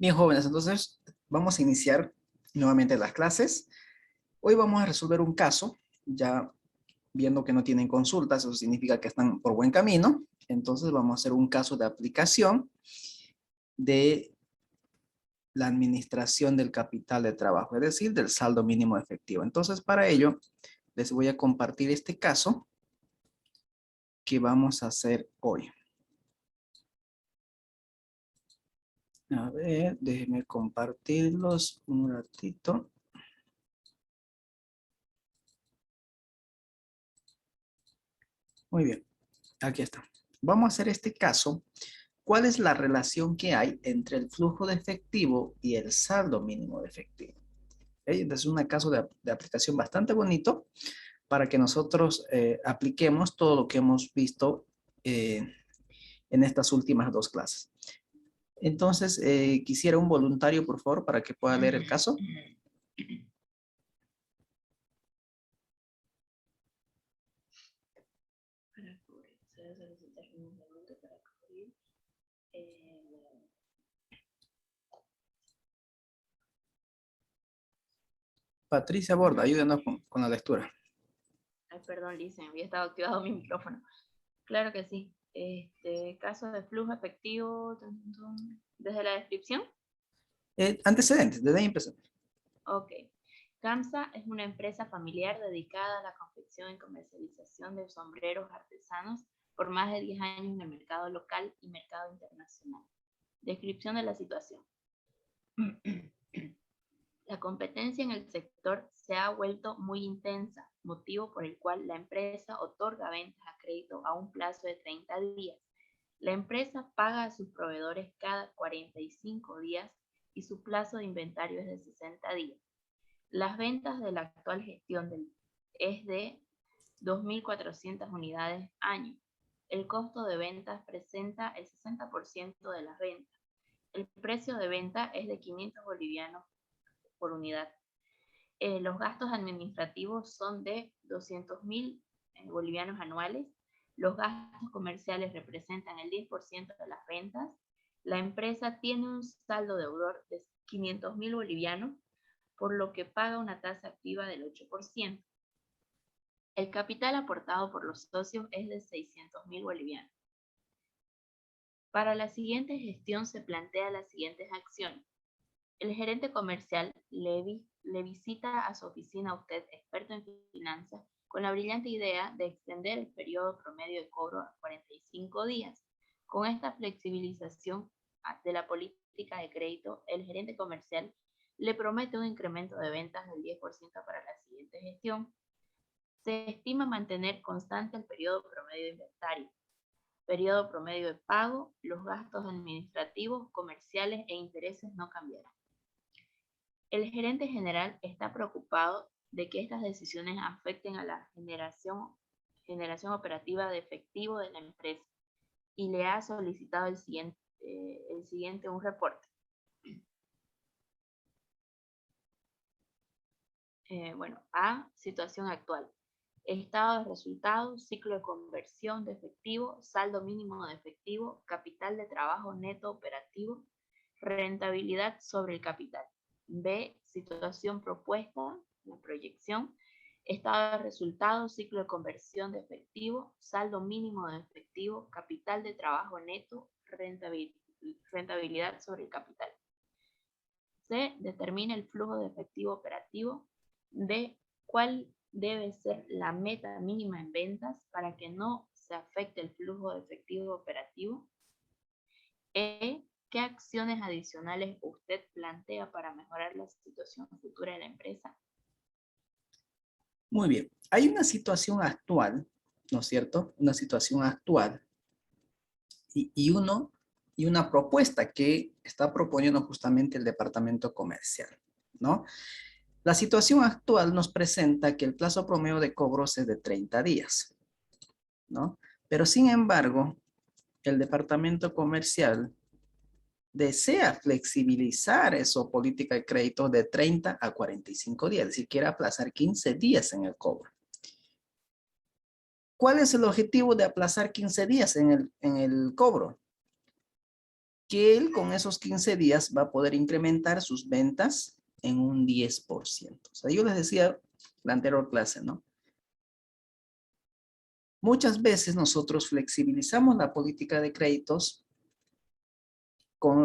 Bien, jóvenes, entonces vamos a iniciar nuevamente las clases. Hoy vamos a resolver un caso, ya viendo que no tienen consultas, eso significa que están por buen camino. Entonces vamos a hacer un caso de aplicación de la administración del capital de trabajo, es decir, del saldo mínimo efectivo. Entonces, para ello, les voy a compartir este caso que vamos a hacer hoy. A ver, déjenme compartirlos un ratito. Muy bien, aquí está. Vamos a hacer este caso. ¿Cuál es la relación que hay entre el flujo de efectivo y el saldo mínimo de efectivo? ¿Okay? Entonces, es un caso de aplicación bastante bonito para que nosotros apliquemos todo lo que hemos visto en estas últimas dos clases. Entonces, quisiera un voluntario, por favor, para que pueda leer el caso. Patricia Borda, ayúdenos con la lectura. Ay, perdón, Liz, había estado activado mi micrófono. Claro que sí. Caso de flujo efectivo, desde la descripción. Antecedentes, desde ahí empezamos. Ok. CAMSA es una empresa familiar dedicada a la confección y comercialización de sombreros artesanos por más de 10 años en el mercado local y mercado internacional. Descripción de la situación. La competencia en el sector se ha vuelto muy intensa, motivo por el cual la empresa otorga ventas a crédito a un plazo de 30 días. La empresa paga a sus proveedores cada 45 días y su plazo de inventario es de 60 días. Las ventas de la actual gestión es de 2.400 unidades año. El costo de ventas presenta el 60% de las ventas. El precio de venta es de 500 bolivianos por unidad. Los gastos administrativos son de 200.000 bolivianos anuales. Los gastos comerciales representan el 10% de las ventas. La empresa tiene un saldo deudor de 500.000 bolivianos, por lo que paga una tasa activa del 8%. El capital aportado por los socios es de 600.000 bolivianos. Para la siguiente gestión se plantea las siguientes acciones. El gerente comercial le visita a su oficina a usted, experto en finanzas, con la brillante idea de extender el periodo promedio de cobro a 45 días. Con esta flexibilización de la política de crédito, el gerente comercial le promete un incremento de ventas del 10% para la siguiente gestión. Se estima mantener constante el periodo promedio de inventario, periodo promedio de pago, los gastos administrativos, comerciales e intereses no cambiarán. El gerente general está preocupado de que estas decisiones afecten a la generación operativa de efectivo de la empresa y le ha solicitado el siguiente un reporte. A, situación actual. Estado de resultados, ciclo de conversión de efectivo, saldo mínimo de efectivo, capital de trabajo neto operativo, rentabilidad sobre el capital. B, situación propuesta, la proyección, estado de resultados, ciclo de conversión de efectivo, saldo mínimo de efectivo, capital de trabajo neto, rentabilidad sobre el capital. C, determina el flujo de efectivo operativo. D, cuál debe ser la meta mínima en ventas para que no se afecte el flujo de efectivo operativo. E, ¿qué acciones adicionales usted plantea para mejorar la situación futura de la empresa? Muy bien. Hay una situación actual, ¿no es cierto? Una situación actual y una propuesta que está proponiendo justamente el departamento comercial, ¿no? La situación actual nos presenta que el plazo promedio de cobros es de 30 días, ¿no? Pero sin embargo, el departamento comercial desea flexibilizar esa política de crédito de 30 a 45 días, es decir, quiere aplazar 15 días en el cobro. ¿Cuál es el objetivo de aplazar 15 días en el cobro? que él con esos 15 días va a poder incrementar sus ventas en un 10%. O sea, yo les decía la anterior clase, ¿no? Muchas veces nosotros flexibilizamos la política de créditos con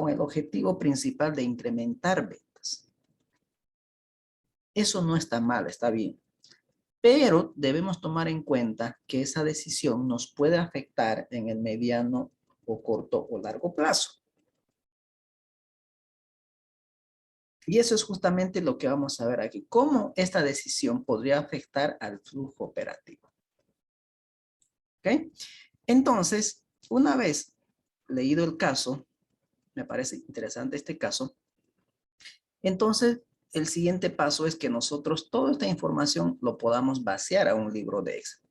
el objetivo principal de incrementar ventas. Eso no está mal, está bien. Pero debemos tomar en cuenta que esa decisión nos puede afectar en el mediano o corto o largo plazo. Y eso es justamente lo que vamos a ver aquí. ¿Cómo esta decisión podría afectar al flujo operativo? ¿Ok? Entonces, una vez leído el caso, me parece interesante este caso, entonces el siguiente paso es que nosotros toda esta información lo podamos vaciar a un libro de Excel.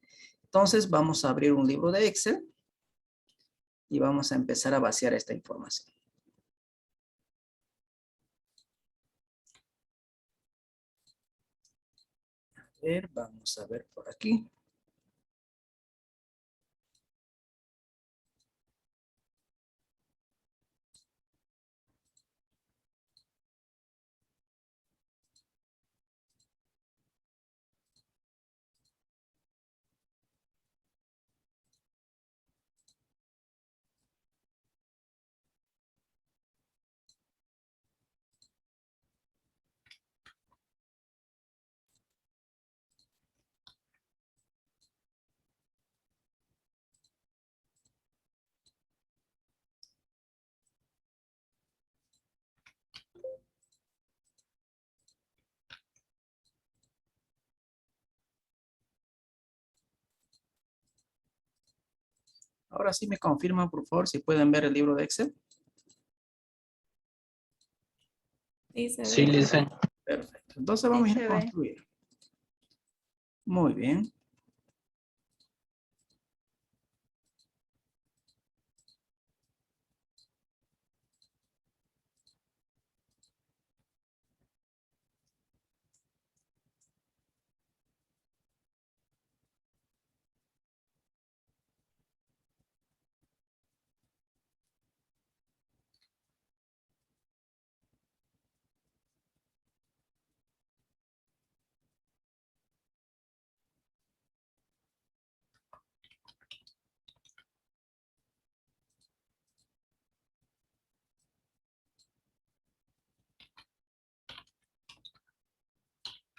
Entonces vamos a abrir un libro de Excel y vamos a empezar a vaciar esta información. A ver, vamos a ver por aquí. Ahora sí me confirman, por favor, si pueden ver el libro de Excel. Sí, se Sí, ve. Lisa. Perfecto. Entonces vamos a ir se a ve. construir. Muy bien.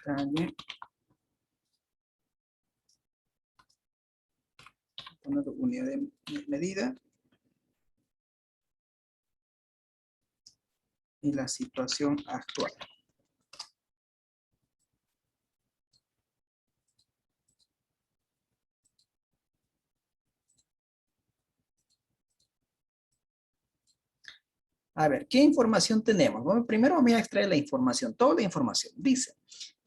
Calle. Poner unidad de medida. Y la situación actual. A ver, ¿qué información tenemos? Bueno, primero voy a extraer la información, toda la información. Dice,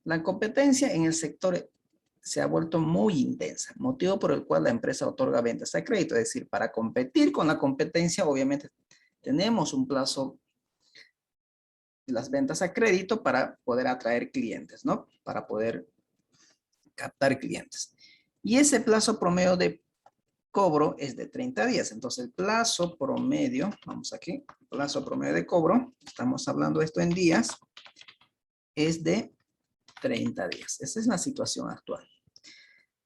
la competencia en el sector se ha vuelto muy intensa, motivo por el cual la empresa otorga ventas a crédito. Es decir, para competir con la competencia, obviamente tenemos un plazo de las ventas a crédito para poder atraer clientes, ¿no? Para poder captar clientes. Y ese plazo promedio de cobro es de 30 días. Entonces, el plazo promedio, vamos aquí, plazo promedio de cobro, estamos hablando de esto en días, es de 30 días. Esa es la situación actual.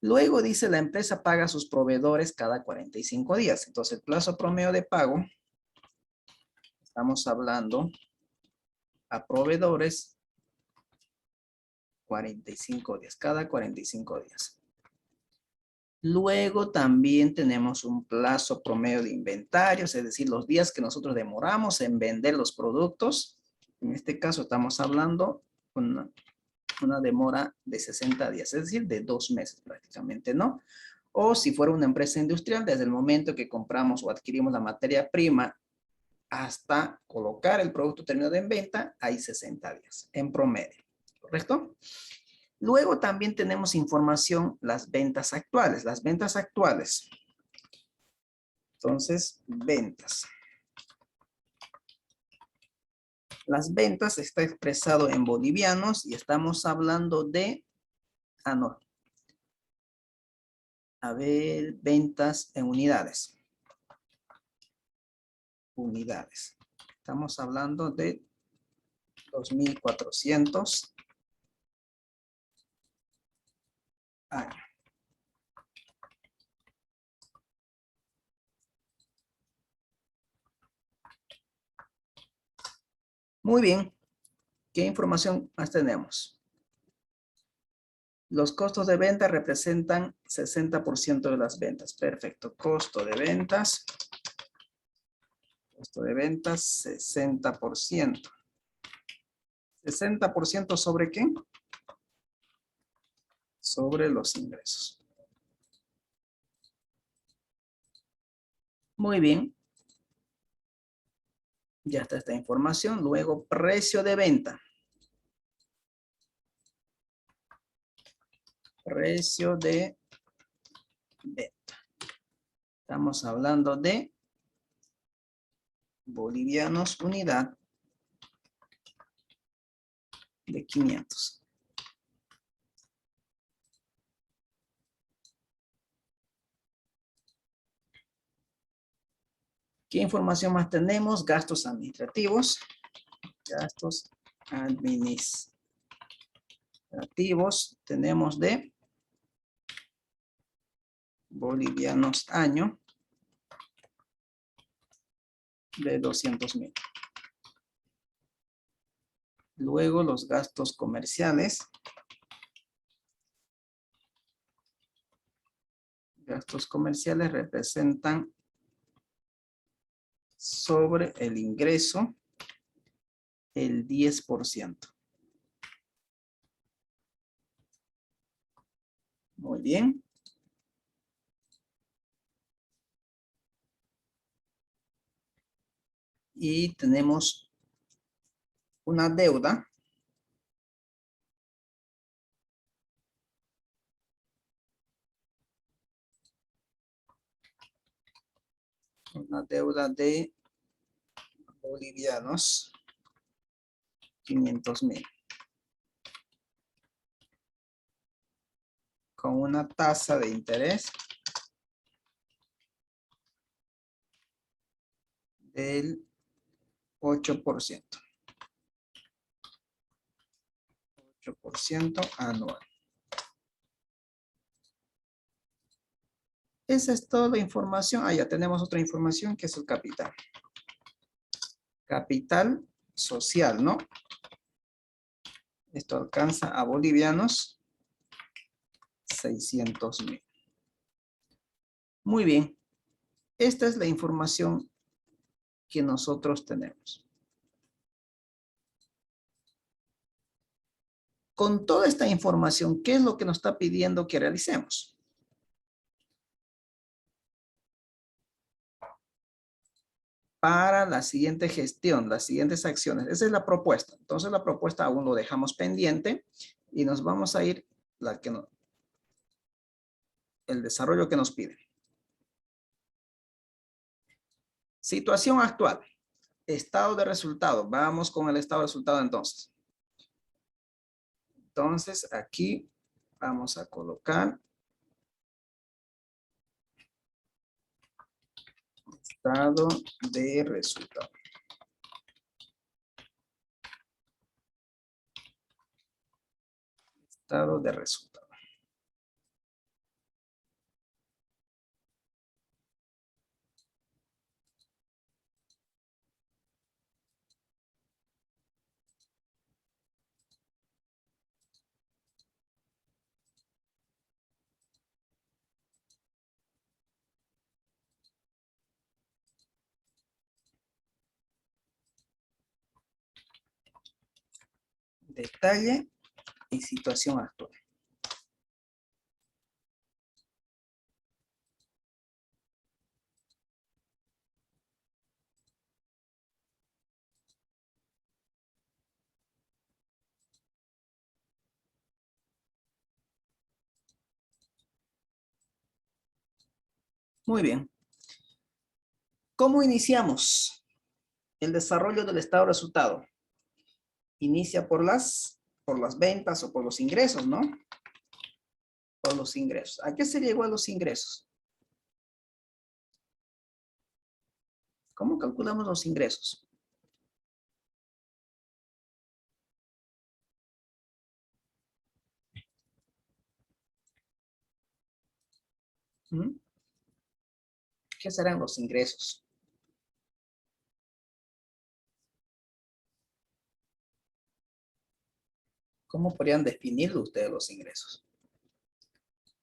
Luego dice la empresa paga a sus proveedores cada 45 días. Entonces, el plazo promedio de pago, estamos hablando a proveedores 45 días, cada 45 días. Luego también tenemos un plazo promedio de inventarios, es decir, los días que nosotros demoramos en vender los productos. En este caso estamos hablando con una demora de 60 días, es decir, de 2 meses prácticamente, ¿no? O si fuera una empresa industrial, desde el momento que compramos o adquirimos la materia prima hasta colocar el producto terminado en venta, hay 60 días en promedio, ¿correcto? Luego también tenemos información, las ventas actuales. Las ventas actuales. Entonces, ventas. Las ventas está expresado en bolivianos y estamos hablando de, no. A ver, ventas en unidades. unidades. Estamos hablando de 2.400 años. Muy bien. ¿Qué información más tenemos? Los costos de venta representan 60% de las ventas. Perfecto. Costo de ventas. Costo de ventas, 60%. ¿60% sobre qué? Sobre los ingresos. Muy bien. Ya está esta información. Luego, precio de venta. Precio de venta. Estamos hablando de bolivianos unidad de 500. ¿Qué información más tenemos? Gastos administrativos. Gastos administrativos. Tenemos de bolivianos año de 200.000. Luego los gastos comerciales. Gastos comerciales representan sobre el ingreso el 10%. Muy bien. Y tenemos una deuda. Una deuda de bolivianos 500.000. Con una tasa de interés del 8%. 8% anual. Esa es toda la información. Ah, ya tenemos otra información que es el capital. Capital social, ¿no? Esto alcanza a bolivianos 600.000. Muy bien. Esta es la información que nosotros tenemos. Con toda esta información, ¿qué es lo que nos está pidiendo que realicemos? Para la siguiente gestión, las siguientes acciones. Esa es la propuesta. Entonces la propuesta aún lo dejamos pendiente y nos vamos a ir el desarrollo que nos pide. Situación actual. Estado de resultado. Vamos con el estado de resultado entonces. Entonces aquí vamos a colocar estado de resultado. Estado de resultado. Detalle y situación actual. Muy bien. ¿Cómo iniciamos el desarrollo del estado de resultado? Inicia por las ventas o por los ingresos, ¿no? Por los ingresos. ¿A qué se llegó a los ingresos? ¿Cómo calculamos los ingresos? ¿Mm? ¿Qué serán los ingresos? ¿Cómo podrían definirlo ustedes los ingresos?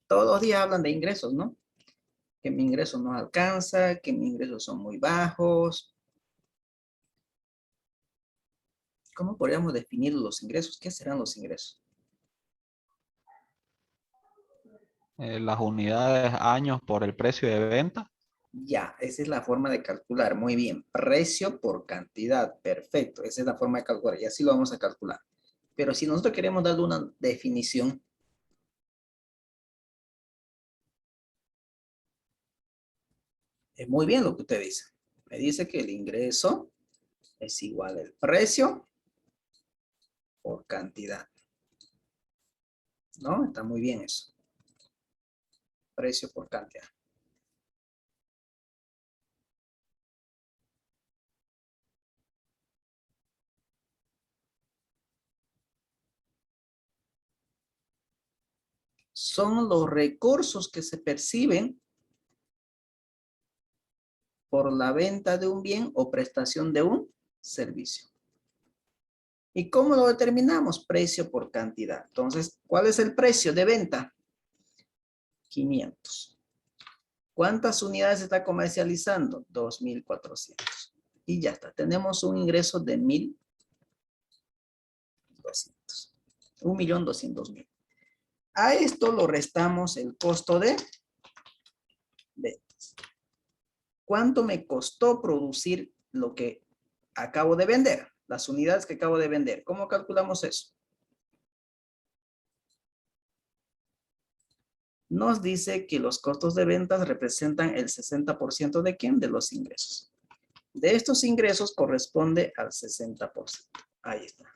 Todos los días hablan de ingresos, ¿no? Que mi ingreso no alcanza, que mis ingresos son muy bajos. ¿Cómo podríamos definir los ingresos? ¿Qué serán los ingresos? Las unidades años por el precio de venta. Ya, esa es la forma de calcular. Muy bien. Precio por cantidad. Perfecto. Esa es la forma de calcular. Y así lo vamos a calcular. Pero si nosotros queremos darle una definición, es muy bien lo que usted dice. Me dice que el ingreso es igual al precio por cantidad. ¿No? Está muy bien eso. Precio por cantidad. Son los recursos que se perciben por la venta de un bien o prestación de un servicio. ¿Y cómo lo determinamos? Precio por cantidad. Entonces, ¿cuál es el precio de venta? 500. ¿Cuántas unidades se está comercializando? 2.400. Y ya está. Tenemos un ingreso de 1.200. 1.200.000. A esto lo restamos el costo de ventas. ¿Cuánto me costó producir lo que acabo de vender? Las unidades que acabo de vender. ¿Cómo calculamos eso? Nos dice que los costos de ventas representan el 60% de ¿quién? De los ingresos. De estos ingresos corresponde al 60%. Ahí está.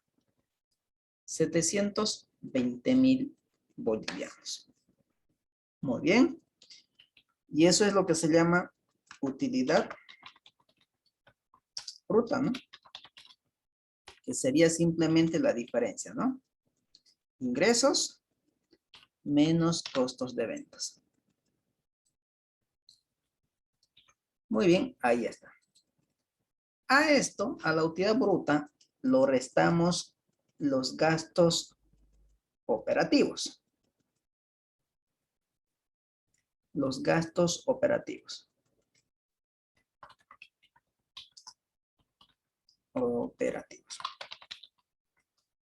720.000 bolivianos. Muy bien. Y eso es lo que se llama utilidad bruta, ¿no? Que sería simplemente la diferencia, ¿no? Ingresos menos costos de ventas. Muy bien, ahí está. A esto, a la utilidad bruta, lo restamos los gastos operativos. Los gastos operativos.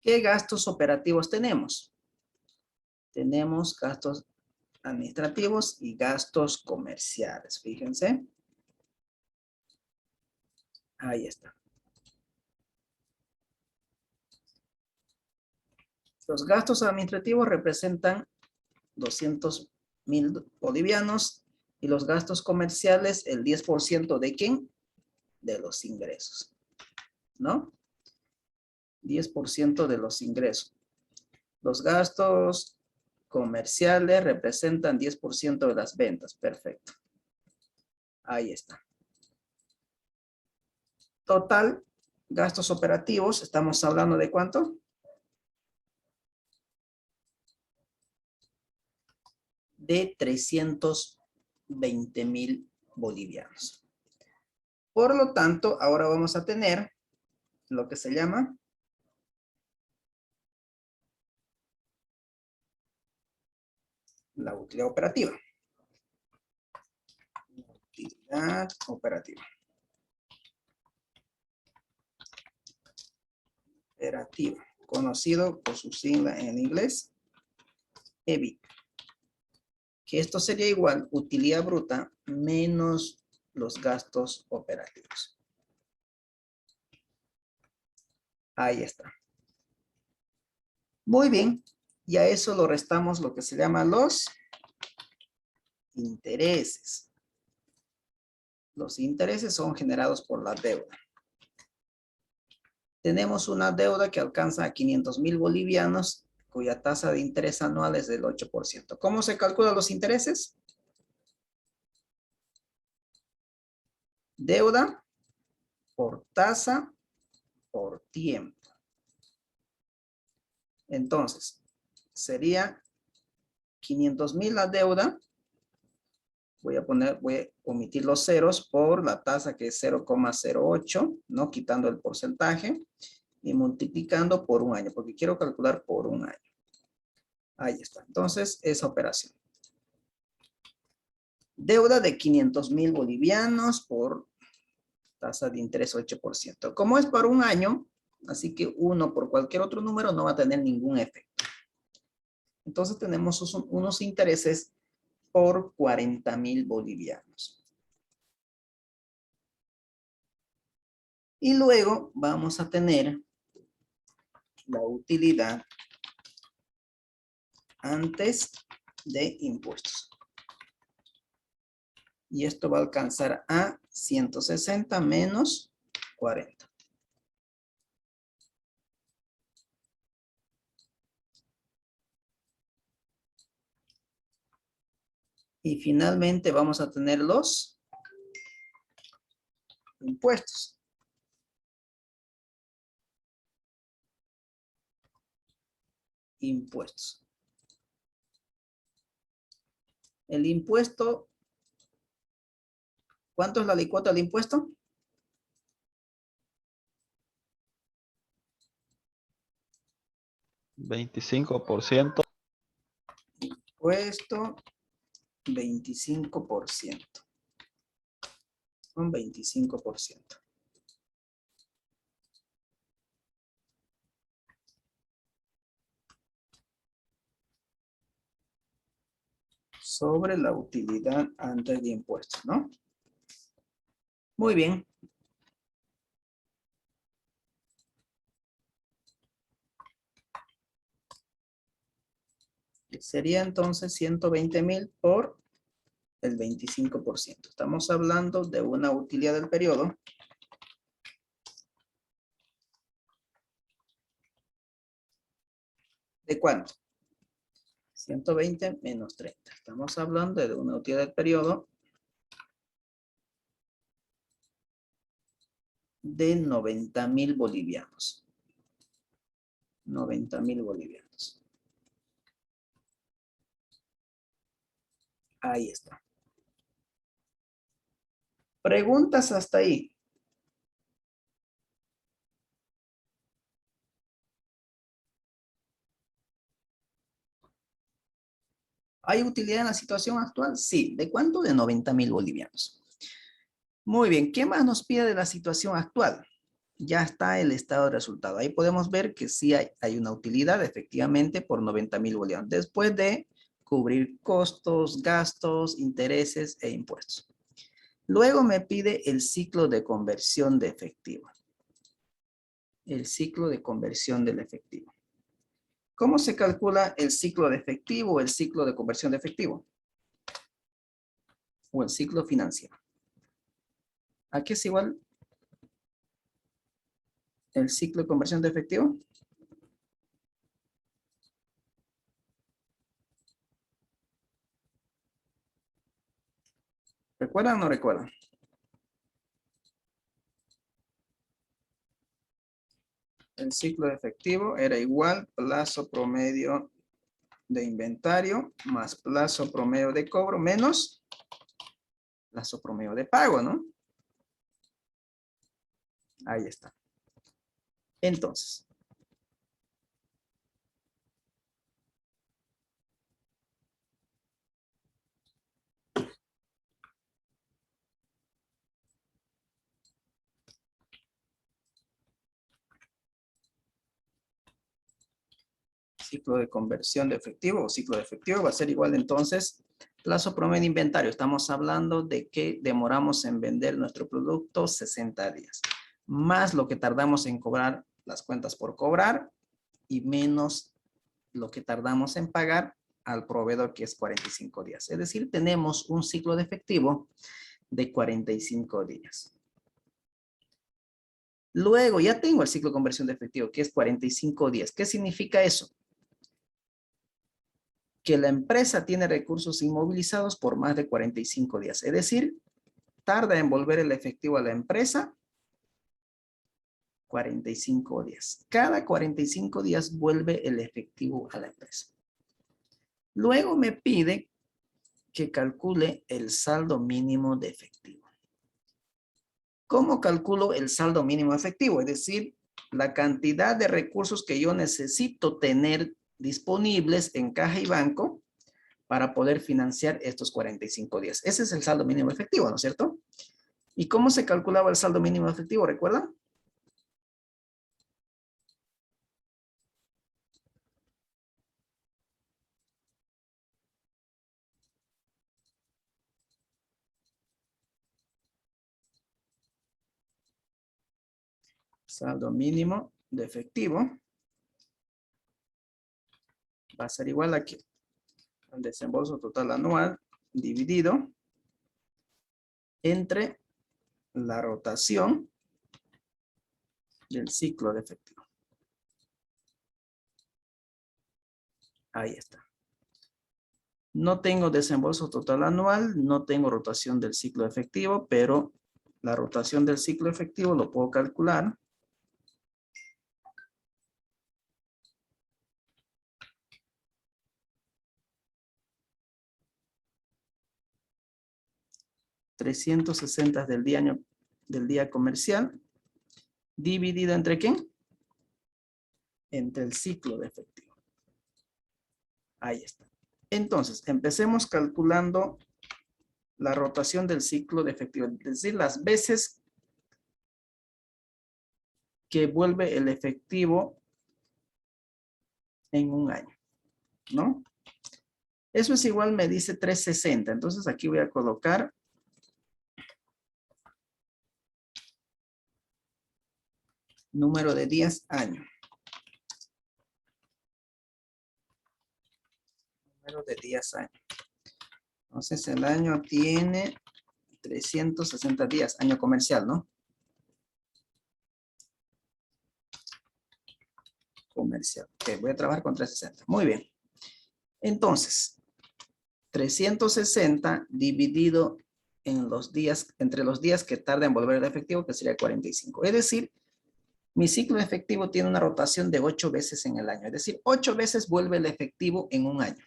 ¿Qué gastos operativos tenemos? Tenemos gastos administrativos y gastos comerciales. Fíjense. Ahí está. Los gastos administrativos representan 200.000 bolivianos y los gastos comerciales el 10% de ¿quién? De los ingresos. ¿No? 10% de los ingresos. Los gastos comerciales representan 10% de las ventas. Perfecto. Ahí está. Total, gastos operativos, estamos hablando de ¿cuánto? De 320.000 bolivianos. Por lo tanto, ahora vamos a tener lo que se llama la utilidad operativa. Utilidad operativa. Operativa, conocido por su sigla en inglés, EBIT. Que esto sería igual, utilidad bruta menos los gastos operativos. Ahí está. Muy bien. Y a eso lo restamos lo que se llama los intereses. Los intereses son generados por la deuda. Tenemos una deuda que alcanza a 500.000 bolivianos, cuya tasa de interés anual es del 8%. ¿Cómo se calculan los intereses? Deuda por tasa por tiempo. Entonces, sería 500,000 la deuda. Voy a omitir los ceros por la tasa que es 0,08, ¿no? Quitando el porcentaje y multiplicando por un año, porque quiero calcular por un año. Ahí está. Entonces, esa operación. Deuda de 500,000 bolivianos por tasa de interés 8%. Como es por un año, así que 1 por cualquier otro número no va a tener ningún efecto. Entonces tenemos unos intereses por 40,000 bolivianos. Y luego vamos a tener la utilidad antes de impuestos. Y esto va a alcanzar a 160 menos 40. Y finalmente vamos a tener los impuestos. Impuestos. El impuesto, ¿cuánto es la alícuota del impuesto? $25. Impuesto 25%. Con 25%. Sobre la utilidad antes de impuestos, ¿no? Muy bien. Sería entonces 120,000 por el 25%. Estamos hablando de una utilidad del periodo ¿de cuánto? 120 menos 30. Estamos hablando de una utilidad del periodo de 90,000 bolivianos. 90,000 bolivianos. Ahí está. ¿Preguntas hasta ahí? ¿Hay utilidad en la situación actual? Sí. ¿De cuánto? De 90,000 bolivianos. Muy bien. ¿Qué más nos pide de la situación actual? Ya está el estado de resultado. Ahí podemos ver que sí hay una utilidad efectivamente por 90,000 bolivianos. Después de cubrir costos, gastos, intereses e impuestos. Luego me pide el ciclo de conversión de efectivo. El ciclo de conversión del efectivo. ¿Cómo se calcula el ciclo de efectivo o el ciclo de conversión de efectivo? O el ciclo financiero. ¿A qué es igual el ciclo de conversión de efectivo? ¿Recuerdan o no recuerdan? El ciclo de efectivo era igual plazo promedio de inventario más plazo promedio de cobro menos plazo promedio de pago, ¿no? Ahí está. Entonces, ciclo de conversión de efectivo o ciclo de efectivo va a ser igual entonces plazo promedio de inventario. Estamos hablando de que demoramos en vender nuestro producto 60 días. Más lo que tardamos en cobrar las cuentas por cobrar y menos lo que tardamos en pagar al proveedor, que es 45 días. Es decir, tenemos un ciclo de efectivo de 45 días. Luego ya tengo el ciclo de conversión de efectivo, que es 45 días. ¿Qué significa eso? Que la empresa tiene recursos inmovilizados por más de 45 días. Es decir, tarda en volver el efectivo a la empresa 45 días. Cada 45 días vuelve el efectivo a la empresa. Luego me pide que calcule el saldo mínimo de efectivo. ¿Cómo calculo el saldo mínimo efectivo? Es decir, la cantidad de recursos que yo necesito tener disponibles en caja y banco para poder financiar estos 45 días. Ese es el saldo mínimo efectivo, ¿no es cierto? ¿Y cómo se calculaba el saldo mínimo efectivo? ¿Recuerdan? Saldo mínimo de efectivo va a ser igual a que el desembolso total anual dividido entre la rotación del ciclo de efectivo. Ahí está. No tengo desembolso total anual, no tengo rotación del ciclo efectivo, pero la rotación del ciclo efectivo lo puedo calcular. $360 del día comercial, dividido entre ¿quién? Entre el ciclo de efectivo. Ahí está. Entonces, empecemos calculando la rotación del ciclo de efectivo, es decir, las veces que vuelve el efectivo en un año, ¿no? Eso es igual, me dice 360. Entonces aquí voy a colocar número de días año. Número de días año. Entonces el año tiene 360 días, año comercial, ¿no? Comercial. Ok, voy a trabajar con 360. Muy bien. Entonces, 360 dividido en los días, entre los días que tarda en volver el efectivo, que sería 45. Es decir, mi ciclo efectivo tiene una rotación de 8 veces en el año. Es decir, 8 veces vuelve el efectivo en un año.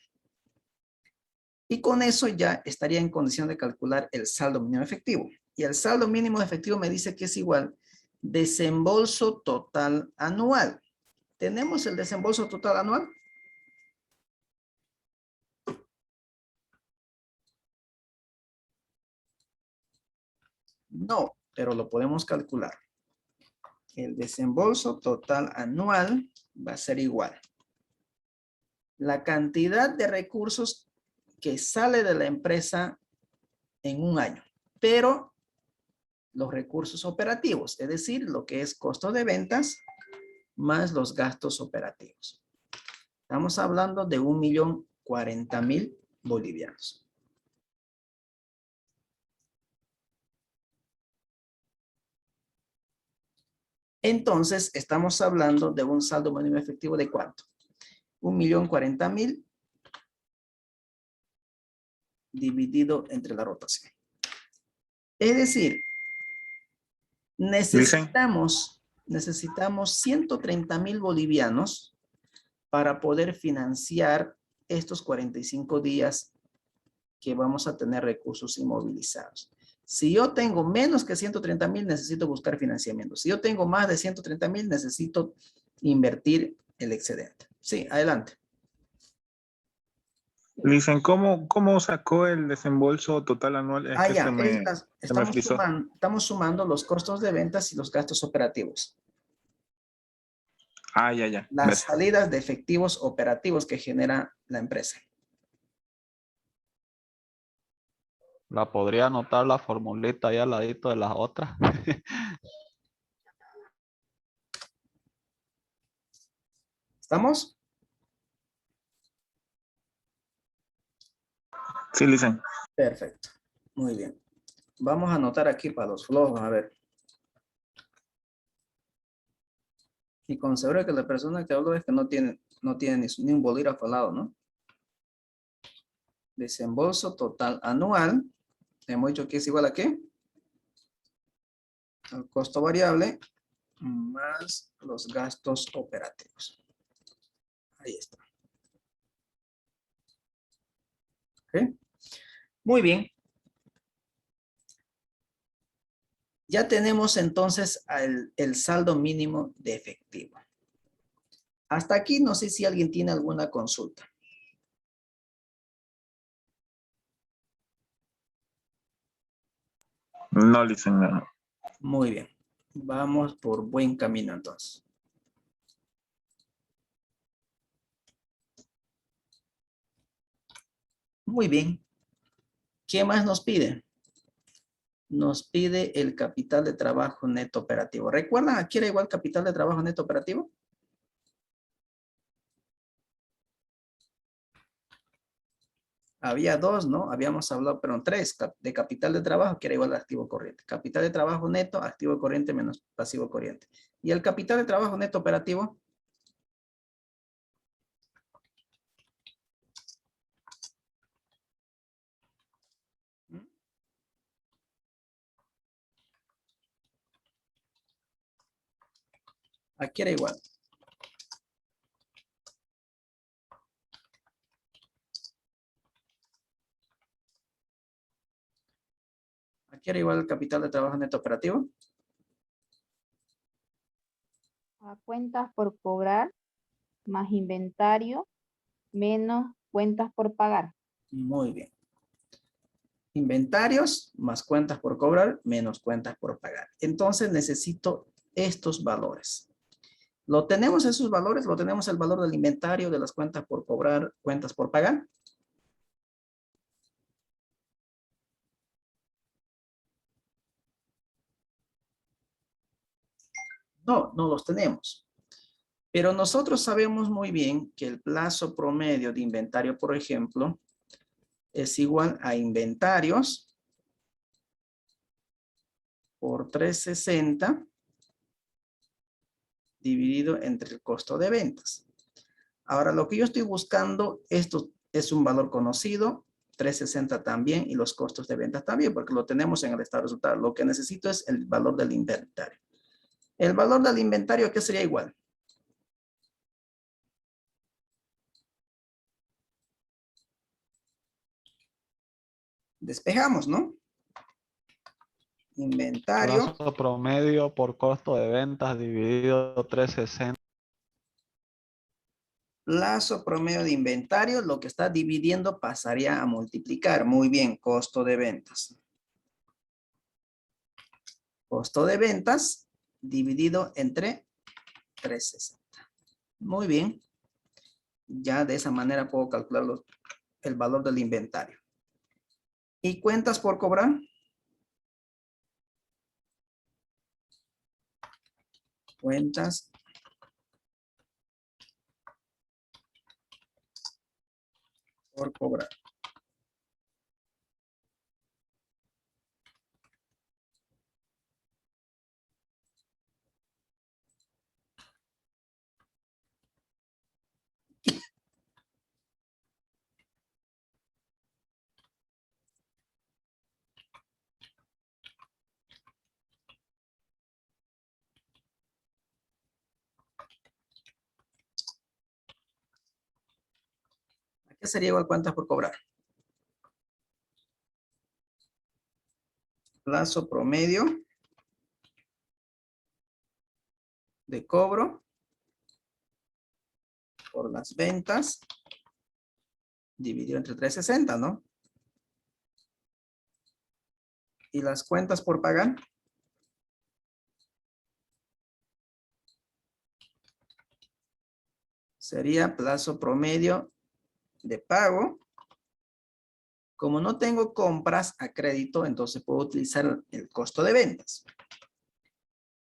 Y con eso ya estaría en condición de calcular el saldo mínimo efectivo. Y el saldo mínimo efectivo me dice que es igual desembolso total anual. ¿Tenemos el desembolso total anual? No, pero lo podemos calcular. El desembolso total anual va a ser igual. La cantidad de recursos que sale de la empresa en un año, pero los recursos operativos, es decir, lo que es costo de ventas más los gastos operativos. Estamos hablando de 1.040.000 bolivianos. Entonces, estamos hablando de un saldo mínimo efectivo de ¿cuánto? 1.040.000 dividido entre la rotación. Es decir, necesitamos 130.000 bolivianos para poder financiar estos 45 días que vamos a tener recursos inmovilizados. Si yo tengo menos que 130.000, necesito buscar financiamiento. Si yo tengo más de 130.000, necesito invertir el excedente. Sí, adelante. Dicen, ¿cómo sacó el desembolso total anual? Es que ya, se me frizó. estamos sumando los costos de ventas y los gastos operativos. Ya. Las Gracias. salidas de efectivos operativos que genera la empresa. La podría anotar la formulita ahí al ladito de las otras. ¿Estamos? Sí, dicen. Perfecto. Muy bien. Vamos a anotar aquí para los flojos, a ver. Y con seguro que la persona que habló es que no tiene ni un bolígrafo al lado, ¿no? Desembolso total anual. Hemos dicho que es igual a ¿qué? Al costo variable más los gastos operativos. Ahí está. ¿Ok? Muy bien. Ya tenemos entonces el saldo mínimo de efectivo. Hasta aquí no sé si alguien tiene alguna consulta. No, licenciado. Muy bien. Vamos por buen camino entonces. Muy bien. ¿Qué más nos pide? Nos pide el capital de trabajo neto operativo. ¿Recuerdan aquí era igual capital de trabajo neto operativo? Había dos, ¿no? Habíamos hablado, pero tres, de capital de trabajo, que era igual a activo corriente. Capital de trabajo neto, activo corriente menos pasivo corriente. ¿Y el capital de trabajo neto operativo? Aquí era igual. Aquí era igual el capital de trabajo neto operativo. A cuentas por cobrar más inventario menos cuentas por pagar. Muy bien. Inventarios más cuentas por cobrar menos cuentas por pagar. Entonces necesito estos valores. ¿Lo tenemos esos valores? ¿Lo tenemos el valor del inventario, de las cuentas por cobrar, cuentas por pagar? No, no los tenemos. Pero nosotros sabemos muy bien que el plazo promedio de inventario, por ejemplo, es igual a inventarios por 360 dividido entre el costo de ventas. Ahora, lo que yo estoy buscando, esto es un valor conocido, 360 también, y los costos de ventas también, porque lo tenemos en el estado de resultados. Lo que necesito es el valor del inventario. El valor del inventario, ¿qué sería igual? Despejamos, ¿no? Inventario. Plazo promedio por costo de ventas dividido 360. Plazo promedio de inventario, lo que está dividiendo pasaría a multiplicar. Muy bien, costo de ventas. Costo de ventas dividido entre 360. Muy bien. Ya de esa manera puedo calcular el valor del inventario. ¿Y cuentas por cobrar? Cuentas por cobrar. ¿A qué sería igual cuentas por cobrar? Plazo promedio de cobro por las ventas dividido entre 360, ¿no? ¿Y las cuentas por pagar? Sería plazo promedio de pago. Como no tengo compras a crédito, entonces puedo utilizar el costo de ventas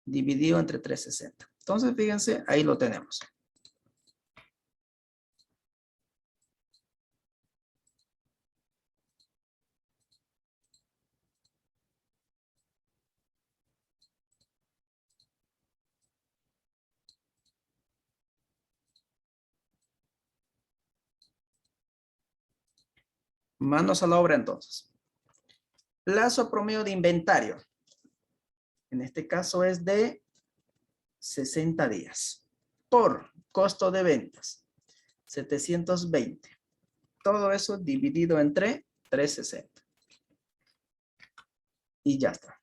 dividido entre 360. Entonces, fíjense, ahí lo tenemos. Manos a la obra entonces. Plazo promedio de inventario. En este caso es de 60 días. Por costo de ventas, 720. Todo eso dividido entre 360. Y ya está.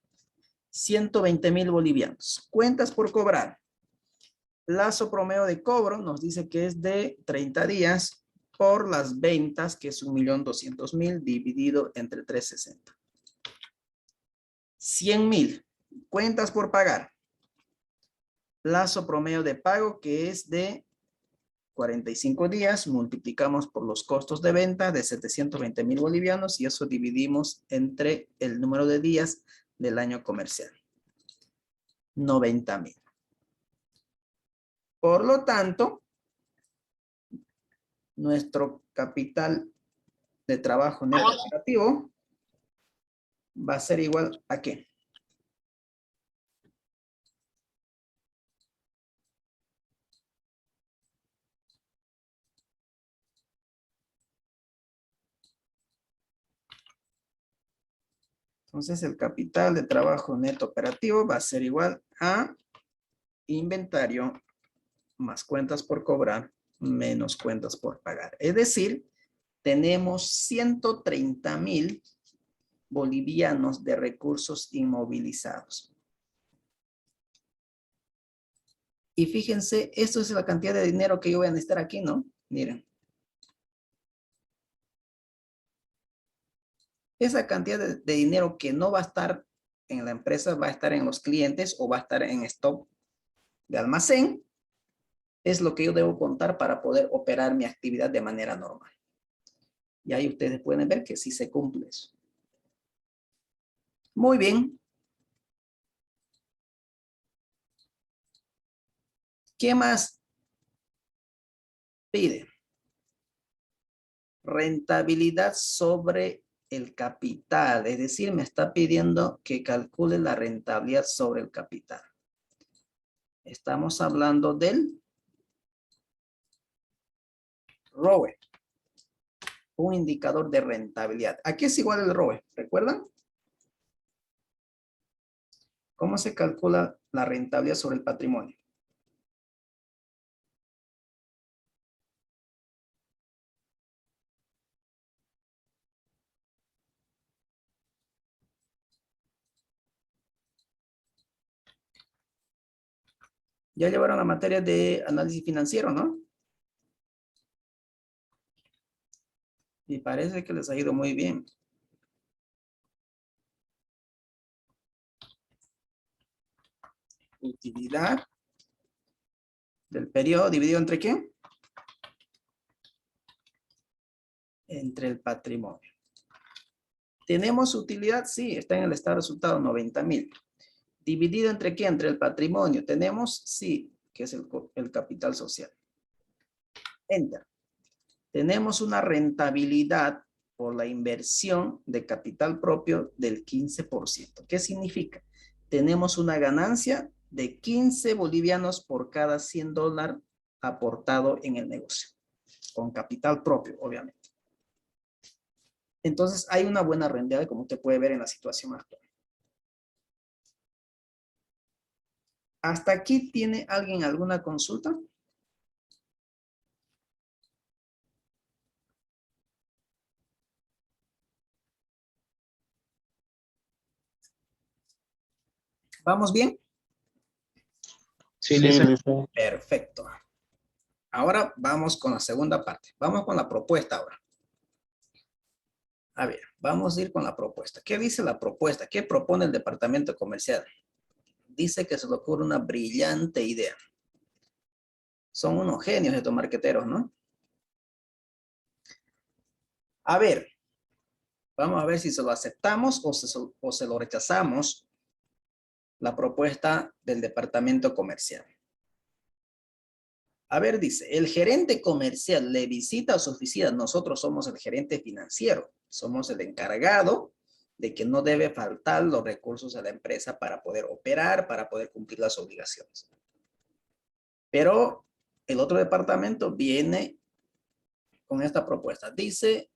120,000 bolivianos. Cuentas por cobrar. Plazo promedio de cobro nos dice que es de 30 días por las ventas, que es 1.200.000 dividido entre 360. 100,000. Cuentas por pagar. Plazo promedio de pago que es de 45 días, multiplicamos por los costos de venta de 720,000 bolivianos y eso dividimos entre el número de días del año comercial. 90,000. Por lo tanto, nuestro capital de trabajo neto operativo va a ser igual a ¿qué? Entonces el capital de trabajo neto operativo va a ser igual a inventario más cuentas por cobrar menos cuentas por pagar. Es decir, tenemos 130,000 bolivianos de recursos inmovilizados. Y fíjense, esto es la cantidad de dinero que yo voy a necesitar aquí, ¿no? Miren. Esa cantidad de dinero que no va a estar en la empresa, va a estar en los clientes o va a estar en stock de almacén, es lo que yo debo contar para poder operar mi actividad de manera normal. Y ahí ustedes pueden ver que sí se cumple eso. Muy bien. ¿Qué más pide? Rentabilidad sobre el capital, es decir, me está pidiendo que calcule la rentabilidad sobre el capital. Estamos hablando del ROE, un indicador de rentabilidad. ¿A qué es igual el ROE? ¿Recuerdan? ¿Cómo se calcula la rentabilidad sobre el patrimonio? Ya llevaron la materia de análisis financiero, ¿no? Y parece que les ha ido muy bien. Utilidad del periodo dividido entre ¿qué? Entre el patrimonio. ¿Tenemos utilidad? Sí, está en el estado de resultado, 90,000. ¿Dividido entre qué? Entre el patrimonio. ¿Tenemos? Sí, que es el capital social. Enter. Tenemos una rentabilidad por la inversión de capital propio del 15%. ¿Qué significa? Tenemos una ganancia de 15 bolivianos por cada 100 dólares aportado en el negocio. Con capital propio, obviamente. Entonces, hay una buena rentabilidad, como usted puede ver en la situación actual. ¿Hasta aquí tiene alguien alguna consulta? ¿Vamos bien? Sí, licenciado. Perfecto. Ahora vamos con la segunda parte. Vamos con la propuesta ahora. A ver, vamos a ir con la propuesta. ¿Qué dice la propuesta? ¿Qué propone el departamento comercial? Dice que se le ocurre una brillante idea. Son unos genios estos marqueteros, ¿no? A ver, vamos a ver si se lo aceptamos o se lo rechazamos, la propuesta del departamento comercial. A ver, dice, el gerente comercial le visita a su oficina. Nosotros somos el gerente financiero. Somos el encargado de que no debe faltar los recursos a la empresa para poder operar, para poder cumplir las obligaciones. Pero el otro departamento viene con esta propuesta. Dice,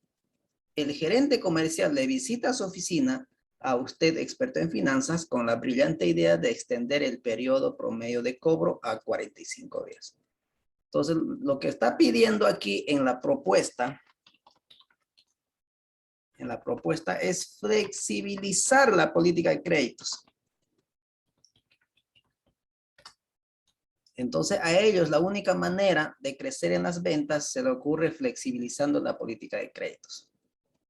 el gerente comercial le visita a su oficina a usted, experto en finanzas, con la brillante idea de extender el periodo promedio de cobro a 45 días. Entonces, lo que está pidiendo aquí en la propuesta es flexibilizar la política de créditos. Entonces, a ellos la única manera de crecer en las ventas se le ocurre flexibilizando la política de créditos.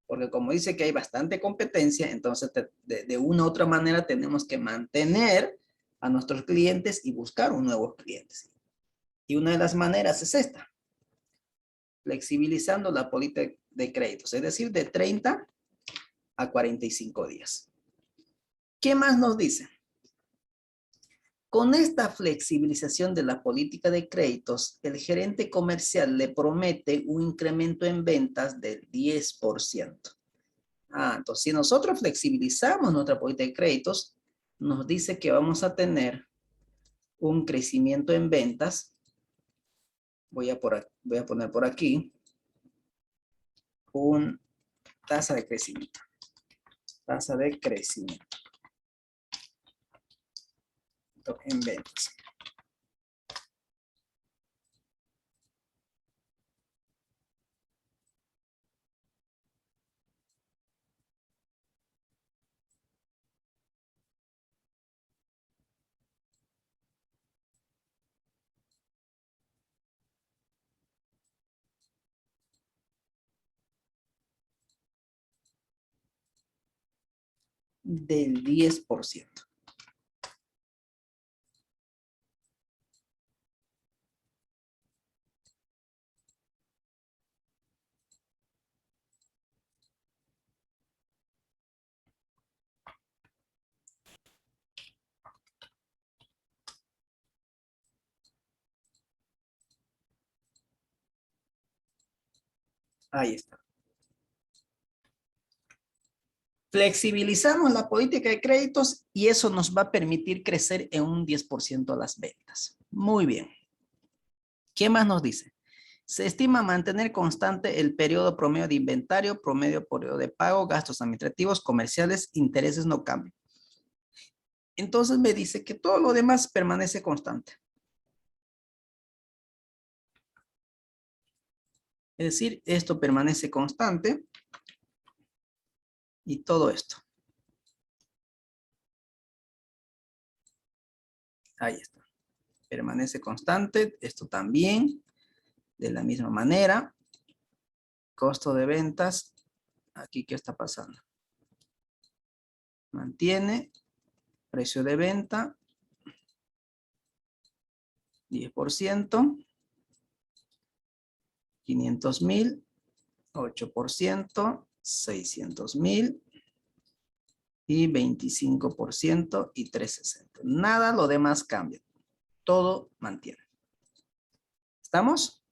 Porque como dice que hay bastante competencia, entonces de una u otra manera tenemos que mantener a nuestros clientes y buscar nuevos clientes. Y una de las maneras es esta. Flexibilizando la política de créditos, es decir, de 30 a 45 días. ¿Qué más nos dice? Con esta flexibilización de la política de créditos, el gerente comercial le promete un incremento en ventas del 10%. Entonces, si nosotros flexibilizamos nuestra política de créditos, nos dice que vamos a tener un crecimiento en ventas. Voy a poner por aquí una tasa de crecimiento. Tasa de crecimiento en ventas. Del 10%. Ahí está. Flexibilizamos la política de créditos y eso nos va a permitir crecer en un 10% las ventas. Muy bien. ¿Qué más nos dice? Se estima mantener constante el periodo promedio de inventario, promedio periodo de pago, gastos administrativos, comerciales, intereses no cambian. Entonces me dice que todo lo demás permanece constante. Es decir, esto permanece constante y todo esto. Ahí está. Permanece constante. Esto también. De la misma manera. Costo de ventas. Aquí, ¿qué está pasando? Mantiene. Precio de venta. 10%. 500,000. 8%. 600,000. Y 25% y 360. Nada, lo demás cambia. Todo mantiene. ¿Estamos?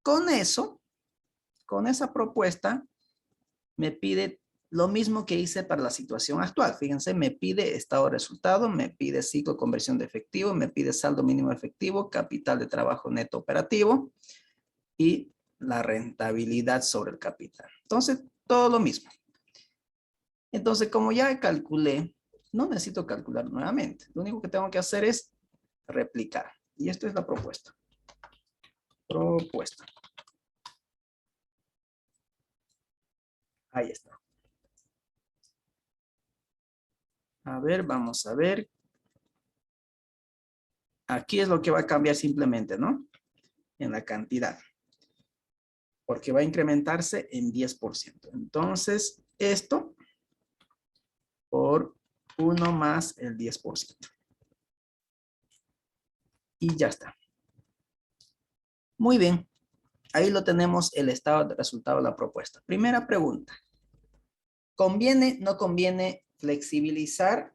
Con eso, con esa propuesta, me pide lo mismo que hice para la situación actual. Fíjense, me pide estado de resultado, me pide ciclo de conversión de efectivo, me pide saldo mínimo efectivo, capital de trabajo neto operativo y la rentabilidad sobre el capital. Entonces, todo lo mismo. Entonces, como ya calculé, no necesito calcular nuevamente. Lo único que tengo que hacer es replicar. Y esto es la propuesta. Propuesta. Ahí está. A ver, vamos a ver. Aquí es lo que va a cambiar simplemente, ¿no? En la cantidad. Porque va a incrementarse en 10%. Entonces, esto por 1 más el 10%. Y ya está. Muy bien. Ahí lo tenemos, el estado de resultado de la propuesta. Primera pregunta. ¿Conviene, no conviene flexibilizar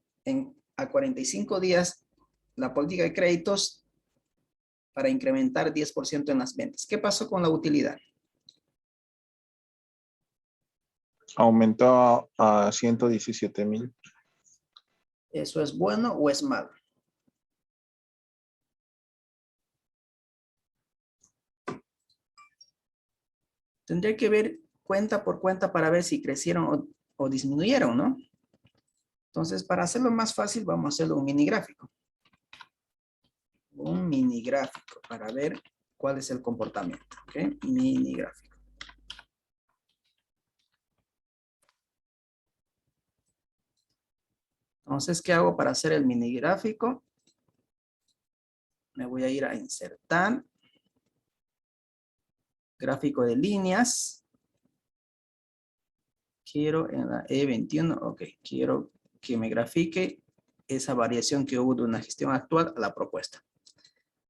a 45 días la política de créditos para incrementar 10% en las ventas? ¿Qué pasó con la utilidad? Aumentó a 117,000. ¿Eso es bueno o es malo? Tendría que ver cuenta por cuenta para ver si crecieron o disminuyeron, ¿no? Entonces, para hacerlo más fácil, vamos a hacerlo un mini gráfico. Un mini gráfico para ver cuál es el comportamiento. ¿Ok? Mini gráfico. Entonces, ¿qué hago para hacer el mini gráfico? Me voy a ir a insertar. Gráfico de líneas. Quiero en la E21, ok, quiero que me grafique esa variación que hubo de una gestión actual a la propuesta.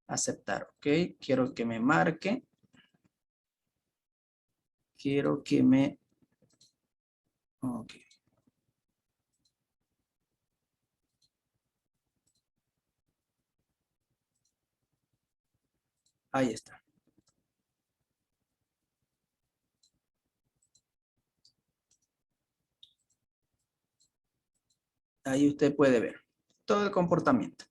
Aceptar, ok. Quiero que me marque. Quiero que me... Ok. Ahí está. Ahí usted puede ver todo el comportamiento.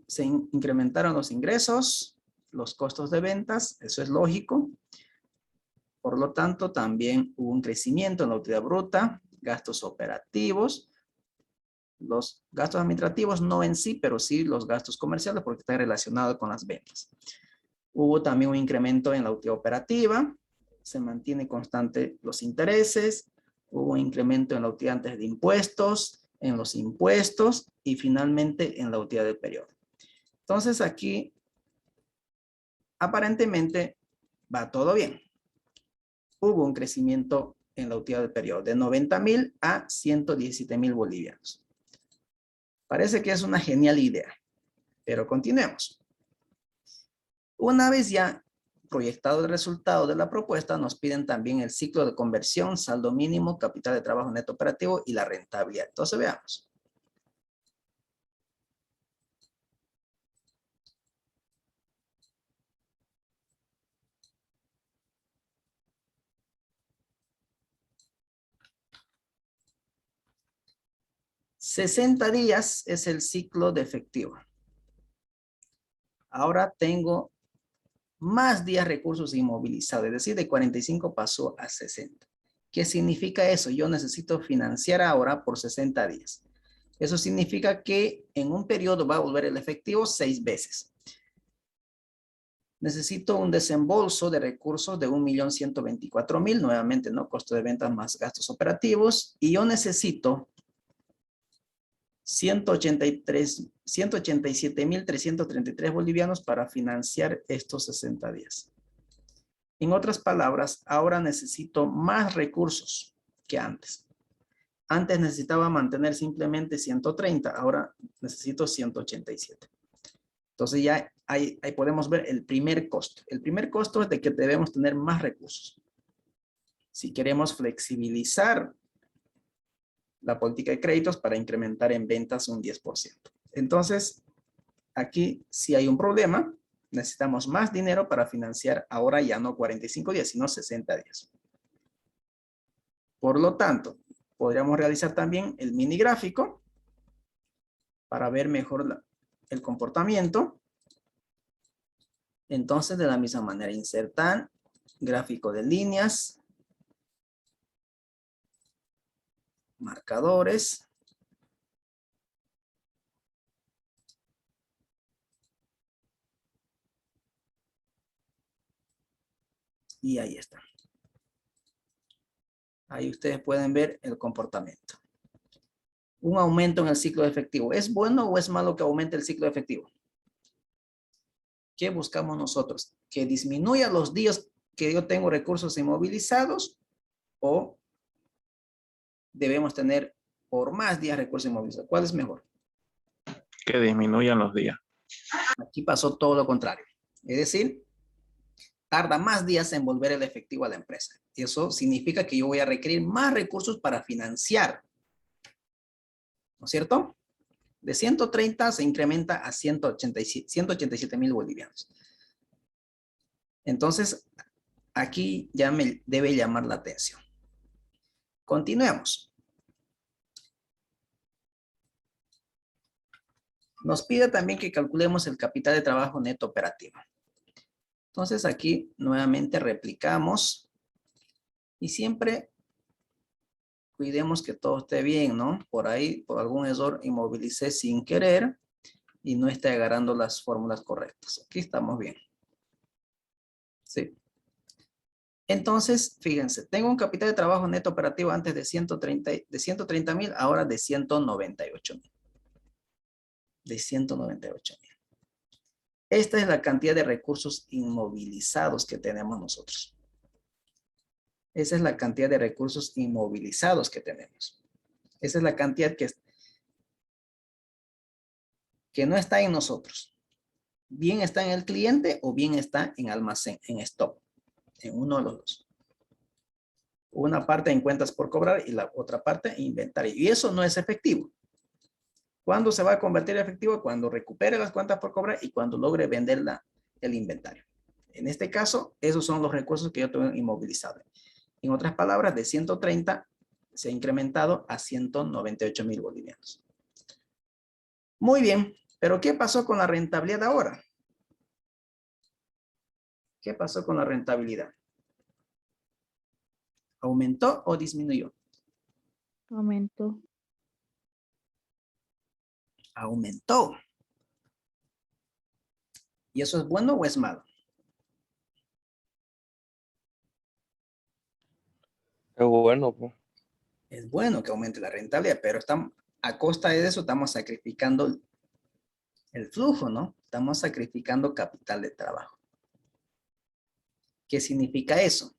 Se incrementaron los ingresos, los costos de ventas, eso es lógico. Por lo tanto, también hubo un crecimiento en la utilidad bruta, gastos operativos, los gastos administrativos no en sí, pero sí los gastos comerciales porque está relacionado con las ventas. Hubo también un incremento en la utilidad operativa, se mantiene constante los intereses, hubo un incremento en la utilidad antes de impuestos, en los impuestos y finalmente en la utilidad del periodo. Entonces aquí aparentemente va todo bien. Hubo un crecimiento en la utilidad del periodo de 90,000 a 117,000 bolivianos. Parece que es una genial idea, pero continuemos. Una vez ya proyectado el resultado de la propuesta, nos piden también el ciclo de conversión, saldo mínimo, capital de trabajo neto operativo y la rentabilidad. Entonces veamos. $60 días es el ciclo de efectivo. Ahora tengo más días recursos inmovilizados, es decir, de 45 pasó a 60. ¿Qué significa eso? Yo necesito financiar ahora por 60 días. Eso significa que en un periodo va a volver el efectivo 6 veces. Necesito un desembolso de recursos de 1.124.000, nuevamente, ¿no? Costo de ventas más gastos operativos. Y yo necesito 187.333 bolivianos para financiar estos 60 días. En otras palabras, ahora necesito más recursos que antes. Antes necesitaba mantener simplemente 130, ahora necesito 187. Entonces ya ahí podemos ver el primer costo. El primer costo es de que debemos tener más recursos. Si queremos flexibilizar la política de créditos para incrementar en ventas un 10%. Entonces, aquí sí hay un problema. Necesitamos más dinero para financiar ahora ya no 45 días, sino 60 días. Por lo tanto, podríamos realizar también el mini gráfico para ver mejor el comportamiento. Entonces, de la misma manera, insertar gráfico de líneas, marcadores. Y ahí está. Ahí ustedes pueden ver el comportamiento. Un aumento en el ciclo de efectivo. ¿Es bueno o es malo que aumente el ciclo de efectivo? ¿Qué buscamos nosotros? ¿Que disminuya los días que yo tengo recursos inmovilizados o debemos tener por más días recursos inmovilizados? ¿Cuál es mejor? Que disminuyan los días. Aquí pasó todo lo contrario. Es decir, tarda más días en volver el efectivo a la empresa. Eso significa que yo voy a requerir más recursos para financiar. ¿No es cierto? De 130 se incrementa a 187,000 bolivianos. Entonces, aquí ya me debe llamar la atención. Continuemos. Nos pide también que calculemos el capital de trabajo neto operativo. Entonces, aquí nuevamente replicamos y siempre cuidemos que todo esté bien, ¿no? Por ahí, por algún error, inmovilicé sin querer y no esté agarrando las fórmulas correctas. Aquí estamos bien. Sí. Entonces, fíjense, tengo un capital de trabajo neto operativo antes de 130,000, ahora de 198,000. De 198,000. Esta es la cantidad de recursos inmovilizados que tenemos nosotros. Esa es la cantidad de recursos inmovilizados que tenemos. Esa es la cantidad que no está en nosotros. Bien está en el cliente o bien está en almacén, en stock. En uno de los dos. Una parte en cuentas por cobrar y la otra parte en inventario. Y eso no es efectivo. ¿Cuándo se va a convertir en efectivo? Cuando recupere las cuentas por cobrar y cuando logre vender el inventario. En este caso, esos son los recursos que yo tengo inmovilizados. En otras palabras, de 130 se ha incrementado a 198,000 bolivianos. Muy bien, pero ¿qué pasó con la rentabilidad ahora? ¿Qué pasó con la rentabilidad? ¿Aumentó o disminuyó? Aumentó. Aumentó. ¿Y eso es bueno o es malo? Es bueno, pues. Es bueno que aumente la rentabilidad, pero a costa de eso estamos sacrificando el flujo, ¿no? Estamos sacrificando capital de trabajo. ¿Qué significa eso?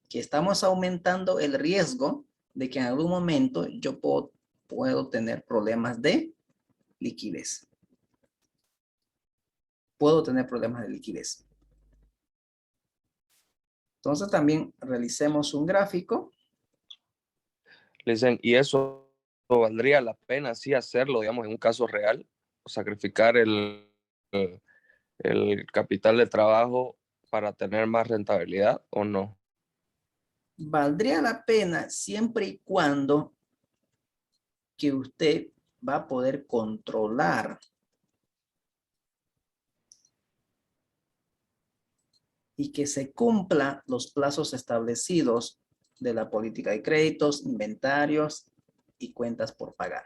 Que estamos aumentando el riesgo de que en algún momento yo puedo tener problemas de liquidez. Puedo tener problemas de liquidez. Entonces también realicemos un gráfico. Le dicen, ¿y eso valdría la pena sí hacerlo, digamos, en un caso real? Sacrificar el capital de trabajo para tener más rentabilidad o no. Valdría la pena siempre y cuando que usted va a poder controlar y que se cumplan los plazos establecidos de la política de créditos, inventarios y cuentas por pagar.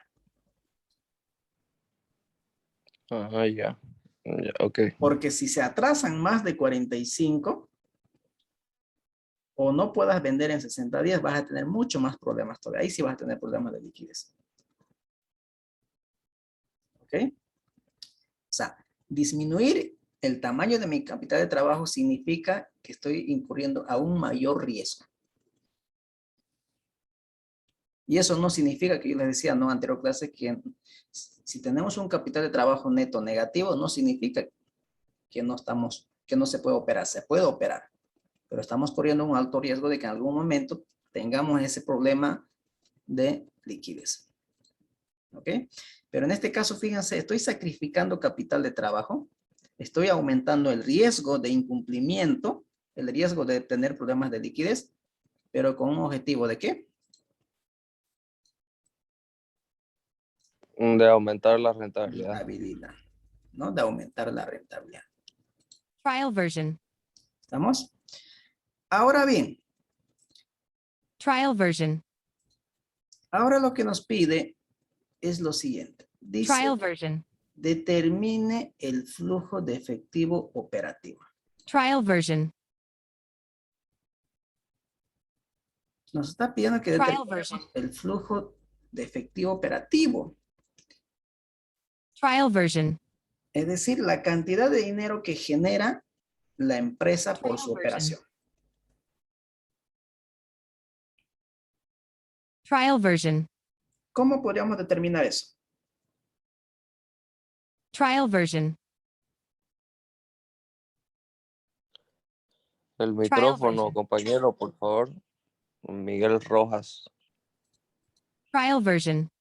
Ajá, ya. Ya, ok. Porque si se atrasan más de 45 o no puedas vender en 60 días, vas a tener mucho más problemas todavía. Ahí sí vas a tener problemas de liquidez. ¿Ok? O sea, disminuir el tamaño de mi capital de trabajo significa que estoy incurriendo a un mayor riesgo. Y eso no significa que yo les decía, no, anterior clase, que si tenemos un capital de trabajo neto negativo, no significa que no se puede operar. Se puede operar, pero estamos corriendo un alto riesgo de que en algún momento tengamos ese problema de liquidez. ¿Ok? Pero en este caso, fíjense, estoy sacrificando capital de trabajo, estoy aumentando el riesgo de incumplimiento, el riesgo de tener problemas de liquidez, pero con un objetivo ¿de qué? De aumentar la rentabilidad. Rentabilidad, ¿no? De aumentar la rentabilidad. Trial version. ¿Estamos? Ahora bien, Trial version. ahora lo que nos pide es lo siguiente. Dice, Trial version. determine el flujo de efectivo operativo. Trial version. Nos está pidiendo que Trial determinemos version. el flujo de efectivo operativo. Trial version. Es decir, la cantidad de dinero que genera la empresa por su operación. Trial version. ¿Cómo podríamos determinar eso? Trial version. El micrófono, version. compañero, por favor. Miguel Rojas. Trial version.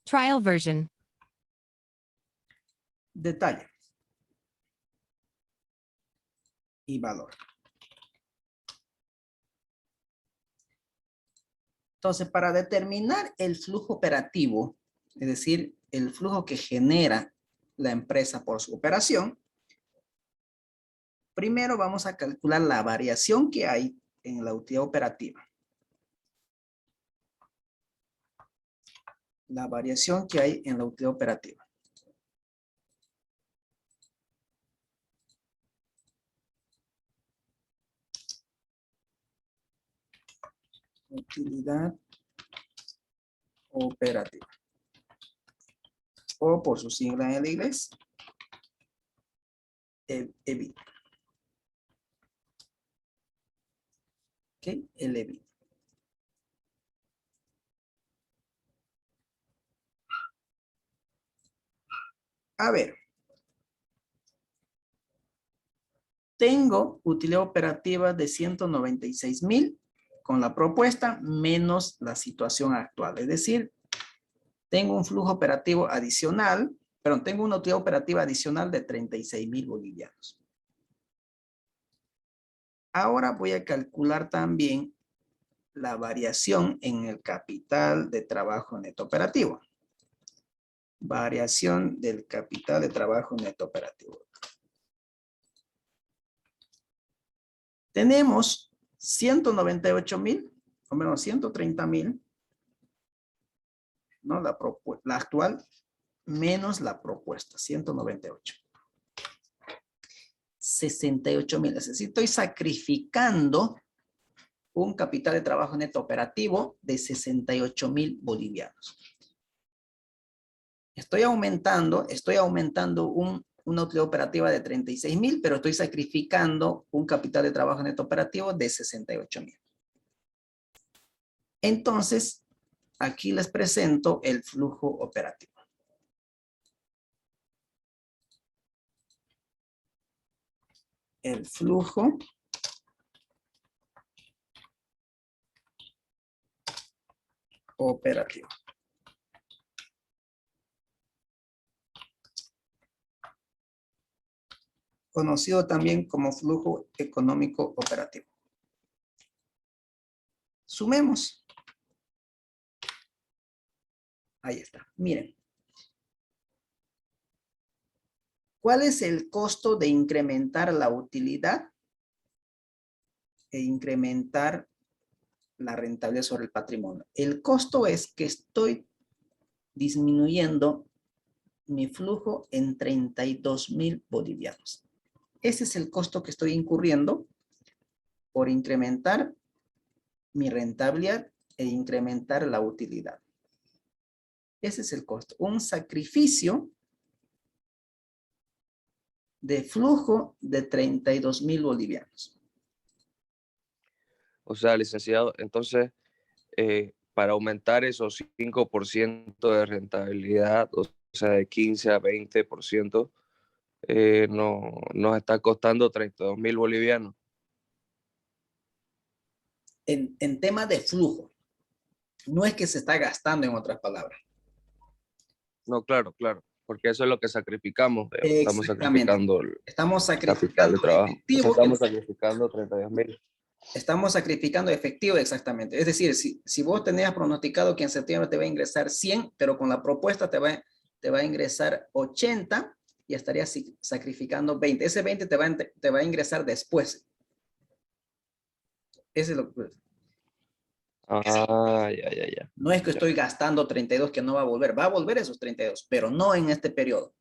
Trial version. Detalle. Y valor. Entonces, para determinar el flujo operativo, es decir, el flujo que genera la empresa por su operación, primero vamos a calcular la variación que hay en la utilidad operativa. La variación que hay en la utilidad operativa. Utilidad operativa. O por su sigla en inglés, EBIT. ¿Ok? El EBIT. A ver. Tengo utilidad operativa de 196,000 con la propuesta menos la situación actual. Es decir, tengo un flujo operativo adicional, perdón, tengo una utilidad operativa adicional de 36,000 bolivianos. Ahora voy a calcular también la variación en el capital de trabajo neto operativo. Variación del capital de trabajo neto operativo. Tenemos 198,000, o menos 130,000, ¿no? La actual menos la propuesta, 198. 68,000, es decir, estoy sacrificando un capital de trabajo neto operativo de 68,000 bolivianos. Estoy aumentando una utilidad operativa de 36,000, pero estoy sacrificando un capital de trabajo neto operativo de 68,000. Entonces, aquí les presento el flujo operativo. El flujo operativo. Conocido también como flujo económico operativo. Sumemos. Ahí está. Miren. ¿Cuál es el costo de incrementar la utilidad e incrementar la rentabilidad sobre el patrimonio? El costo es que estoy disminuyendo mi flujo en 32,000 bolivianos. Ese es el costo que estoy incurriendo por incrementar mi rentabilidad e incrementar la utilidad. Ese es el costo. Un sacrificio de flujo de 32,000 bolivianos. O sea, licenciado, entonces, para aumentar esos 5% de rentabilidad, o sea, de 15 a 20%, nos está costando 32,000 bolivianos. En tema de flujo. No es que se está gastando, en otras palabras. No, claro, porque eso es lo que sacrificamos. Estamos Exactamente. sacrificando el Estamos capital sacrificando de trabajo. efectivo. O sea, estamos sacrificando 32,000. Estamos sacrificando efectivo, exactamente. Es decir, si vos tenías pronosticado que en septiembre te va a ingresar 100, pero con la propuesta te va a ingresar 80 y estarías sacrificando 20. Ese 20 te va a ingresar después. Ese es lo que... Ah, ya. No es que estoy gastando 32 que no va a volver. Va a volver esos 32, pero no en este periodo.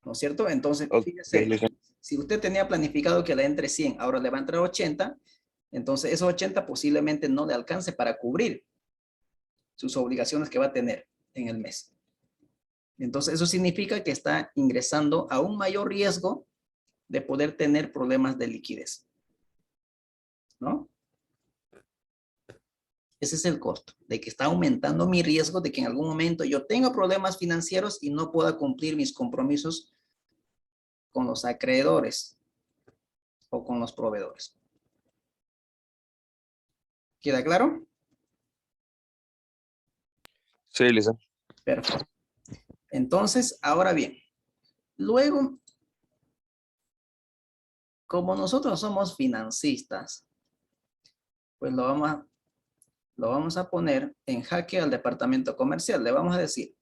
¿No es cierto? Entonces, fíjese, si usted tenía planificado que le entre 100, ahora le va a entrar 80, entonces esos 80 posiblemente no le alcance para cubrir sus obligaciones que va a tener en el mes. Entonces, eso significa que está ingresando a un mayor riesgo de poder tener problemas de liquidez. ¿No? Ese es el costo, de que está aumentando mi riesgo de que en algún momento yo tenga problemas financieros y no pueda cumplir mis compromisos con los acreedores o con los proveedores. ¿Queda claro? Sí, Lisa. Perfecto. Entonces, ahora bien, luego, como nosotros somos financistas, pues lo vamos a poner en jaque al departamento comercial. Le vamos a decir,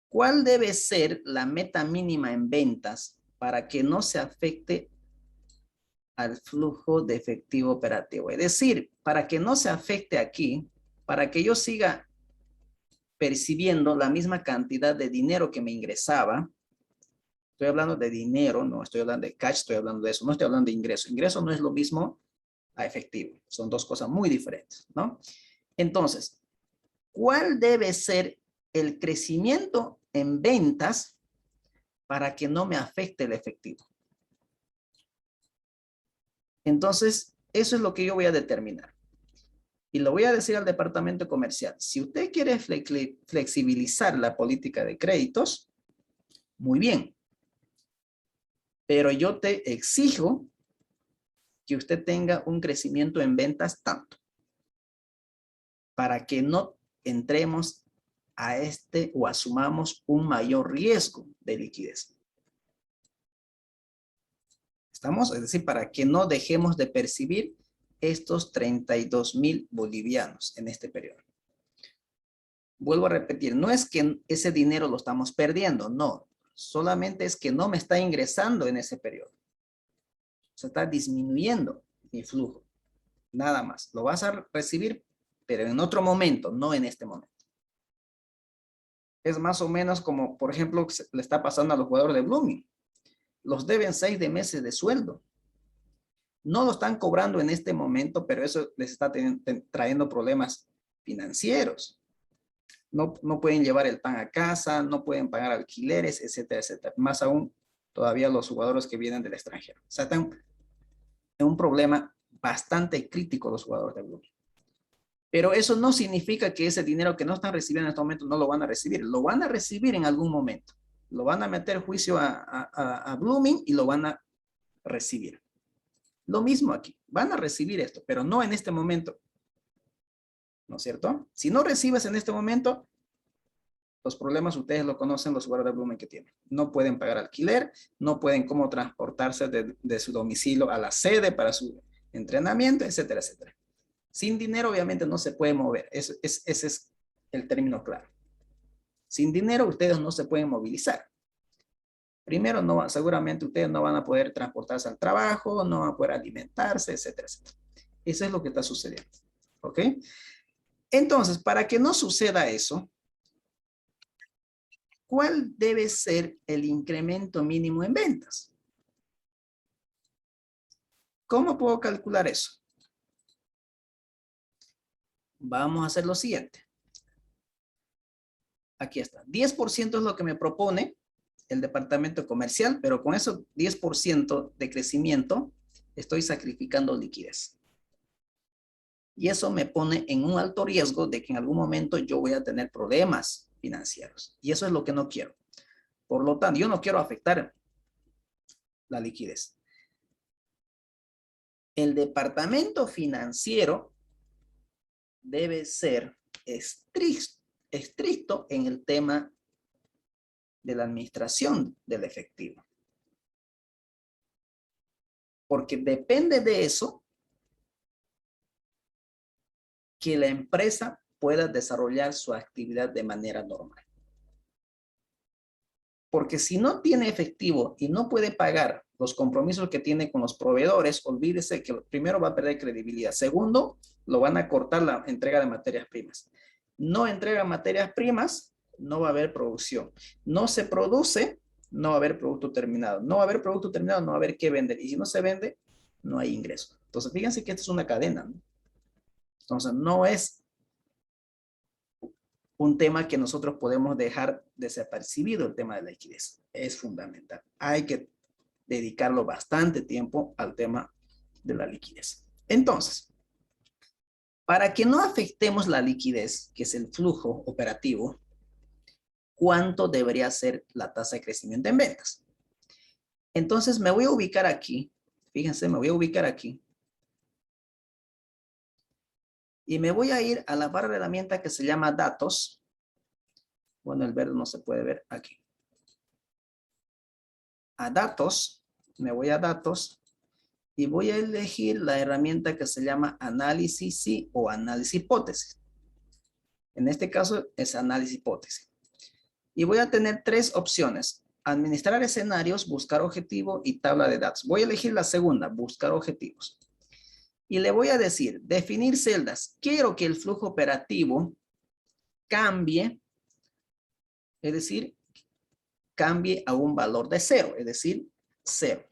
¿cuál debe ser la meta mínima en ventas para que no se afecte al flujo de efectivo operativo. Es decir, para que no se afecte aquí, para que yo siga percibiendo la misma cantidad de dinero que me ingresaba. Estoy hablando de dinero, no estoy hablando de cash, estoy hablando de eso, no estoy hablando de ingreso. Ingreso no es lo mismo a efectivo, son dos cosas muy diferentes, ¿no? Entonces, ¿cuál debe ser el crecimiento en ventas para que no me afecte el efectivo? Entonces, eso es lo que yo voy a determinar. Y lo voy a decir al departamento comercial. Si usted quiere flexibilizar la política de créditos, muy bien. Pero yo te exijo que usted tenga un crecimiento en ventas tanto, para que no entremos a o asumamos un mayor riesgo de liquidez. ¿Estamos? Es decir, para que no dejemos de percibir estos 32,000 bolivianos en este periodo. Vuelvo a repetir, no es que ese dinero lo estamos perdiendo, no. Solamente es que no me está ingresando en ese periodo. Se está disminuyendo mi flujo. Nada más. Lo vas a recibir, pero en otro momento, no en este momento. Es más o menos como, por ejemplo, le está pasando a los jugadores de Blooming. Los deben 6 meses de sueldo. No lo están cobrando en este momento, pero eso les está trayendo problemas financieros. No pueden llevar el pan a casa, no pueden pagar alquileres, etcétera, etcétera. Más aún, todavía los jugadores que vienen del extranjero. O sea, están en un problema bastante crítico los jugadores de Blooming. Pero eso no significa que ese dinero que no están recibiendo en este momento no lo van a recibir. Lo van a recibir en algún momento. Lo van a meter juicio a Blooming y lo van a recibir. Lo mismo aquí, van a recibir esto, pero no en este momento. ¿No es cierto? Si no recibes en este momento, los problemas ustedes lo conocen, los jugadores de Blooming que tienen. No pueden pagar alquiler, no pueden cómo transportarse de su domicilio a la sede para su entrenamiento, etcétera, etcétera. Sin dinero obviamente no se puede mover, ese es el término claro. Sin dinero ustedes no se pueden movilizar. Primero, seguramente ustedes no van a poder transportarse al trabajo, no van a poder alimentarse, etcétera, etcétera. Eso es lo que está sucediendo. ¿Ok? Entonces, para que no suceda eso, ¿cuál debe ser el incremento mínimo en ventas? ¿Cómo puedo calcular eso? Vamos a hacer lo siguiente. Aquí está. 10% es lo que me propone el departamento comercial, pero con esos 10% de crecimiento estoy sacrificando liquidez. Y eso me pone en un alto riesgo de que en algún momento yo voy a tener problemas financieros. Y eso es lo que no quiero. Por lo tanto, yo no quiero afectar la liquidez. El departamento financiero debe ser estricto en el tema de la administración del efectivo. Porque depende de eso que la empresa pueda desarrollar su actividad de manera normal. Porque si no tiene efectivo y no puede pagar los compromisos que tiene con los proveedores, olvídese que primero va a perder credibilidad. Segundo, lo van a cortar la entrega de materias primas. No entrega materias primas, no va a haber producción. No se produce, no va a haber producto terminado. No va a haber producto terminado, no va a haber qué vender. Y si no se vende, no hay ingreso. Entonces, fíjense que esto es una cadena, ¿no? Entonces, no es un tema que nosotros podemos dejar desapercibido, el tema de la liquidez. Es fundamental. Hay que dedicarlo bastante tiempo al tema de la liquidez. Entonces, para que no afectemos la liquidez, que es el flujo operativo, ¿cuánto debería ser la tasa de crecimiento en ventas? Entonces, me voy a ubicar aquí. Fíjense, me voy a ubicar aquí. Y me voy a ir a la barra de herramienta que se llama datos. Bueno, el verde no se puede ver aquí. A datos, me voy a datos y voy a elegir la herramienta que se llama análisis sí o análisis hipótesis. En este caso es análisis hipótesis. Y voy a tener tres opciones. administrar escenarios, buscar objetivo y tabla de datos. Voy a elegir la segunda, buscar objetivos. Y le voy a decir, definir celdas. Quiero que el flujo operativo cambie, es decir, cambie a un valor de 0, es decir, 0.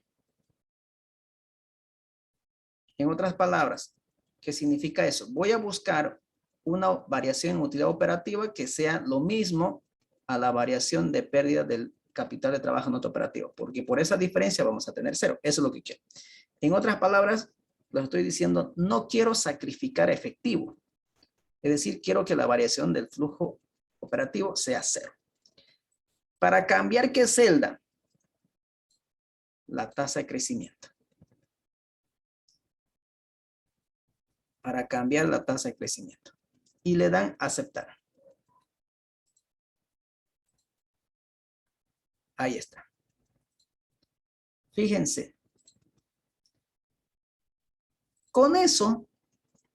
En otras palabras, ¿qué significa eso? Voy a buscar una variación en utilidad operativa que sea lo mismo a la variación de pérdida del capital de trabajo en otro operativo, porque por esa diferencia vamos a tener 0. Eso es lo que quiero. En otras palabras, lo estoy diciendo, no quiero sacrificar efectivo. Es decir, quiero que la variación del flujo operativo sea 0. Para cambiar qué celda, la tasa de crecimiento. Para cambiar la tasa de crecimiento. Y le dan aceptar. Ahí está. Fíjense. Con eso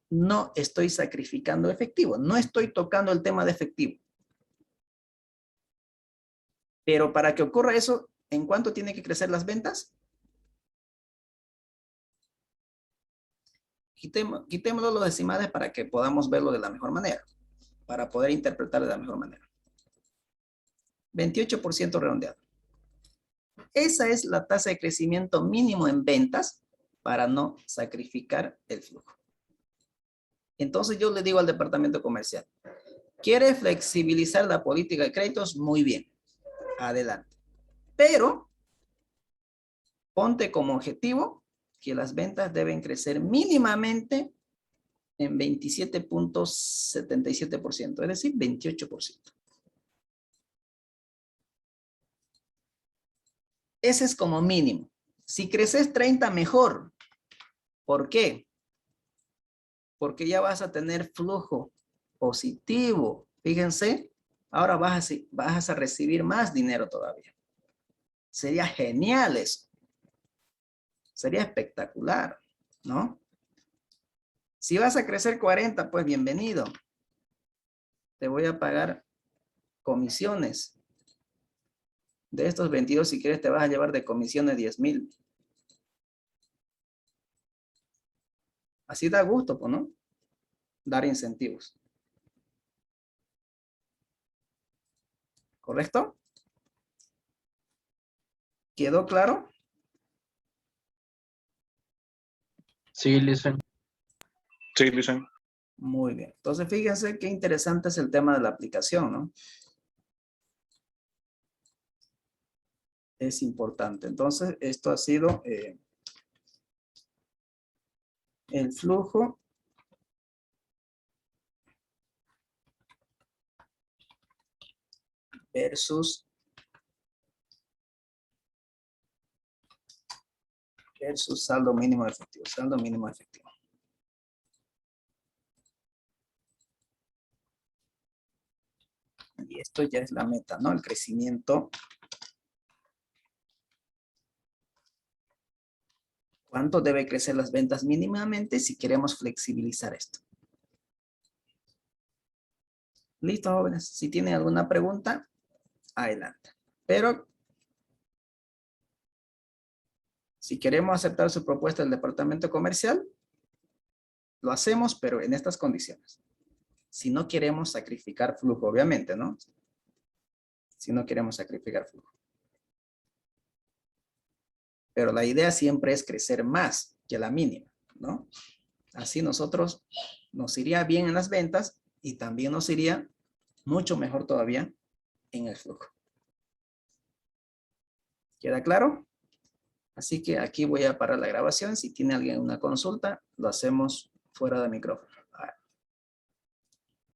no estoy sacrificando efectivo. No estoy tocando el tema de efectivo. Pero para que ocurra eso, ¿en cuánto tienen que crecer las ventas? Quitémoslo los decimales para que podamos verlo de la mejor manera. Para poder interpretarlo de la mejor manera. 28% redondeado. Esa es la tasa de crecimiento mínimo en ventas para no sacrificar el flujo. Entonces yo le digo al departamento comercial, ¿quiere flexibilizar la política de créditos? Muy bien. Adelante. Pero ponte como objetivo que las ventas deben crecer mínimamente en 27.77%, es decir, 28%. Ese es como mínimo. Si creces 30, mejor. ¿Por qué? Porque ya vas a tener flujo positivo. Fíjense, ahora vas a recibir más dinero todavía. Sería genial eso. Sería espectacular, ¿no? Si vas a crecer 40, pues bienvenido. Te voy a pagar comisiones. De estos 22, si quieres, te vas a llevar de comisiones 10,000. Así da gusto, pues, ¿no? Dar incentivos. ¿Correcto? ¿Quedó claro? Sí, listen. Sí, listen. Muy bien. Entonces, fíjense qué interesante es el tema de la aplicación, ¿no? Es importante. Entonces, esto ha sido el flujo versus saldo mínimo efectivo. Saldo mínimo efectivo. Y esto ya es la meta, ¿no? El crecimiento. ¿Cuánto debe crecer las ventas mínimamente si queremos flexibilizar esto? Listo, jóvenes. Si tienen alguna pregunta, adelante. Pero si queremos aceptar su propuesta del departamento comercial, lo hacemos, pero en estas condiciones. Si no queremos sacrificar flujo, obviamente, ¿no? Si no queremos sacrificar flujo. Pero la idea siempre es crecer más que la mínima, ¿no? Así nosotros nos iría bien en las ventas y también nos iría mucho mejor todavía en el flujo. ¿Queda claro? Así que aquí voy a parar la grabación. Si tiene alguien una consulta, lo hacemos fuera de micrófono.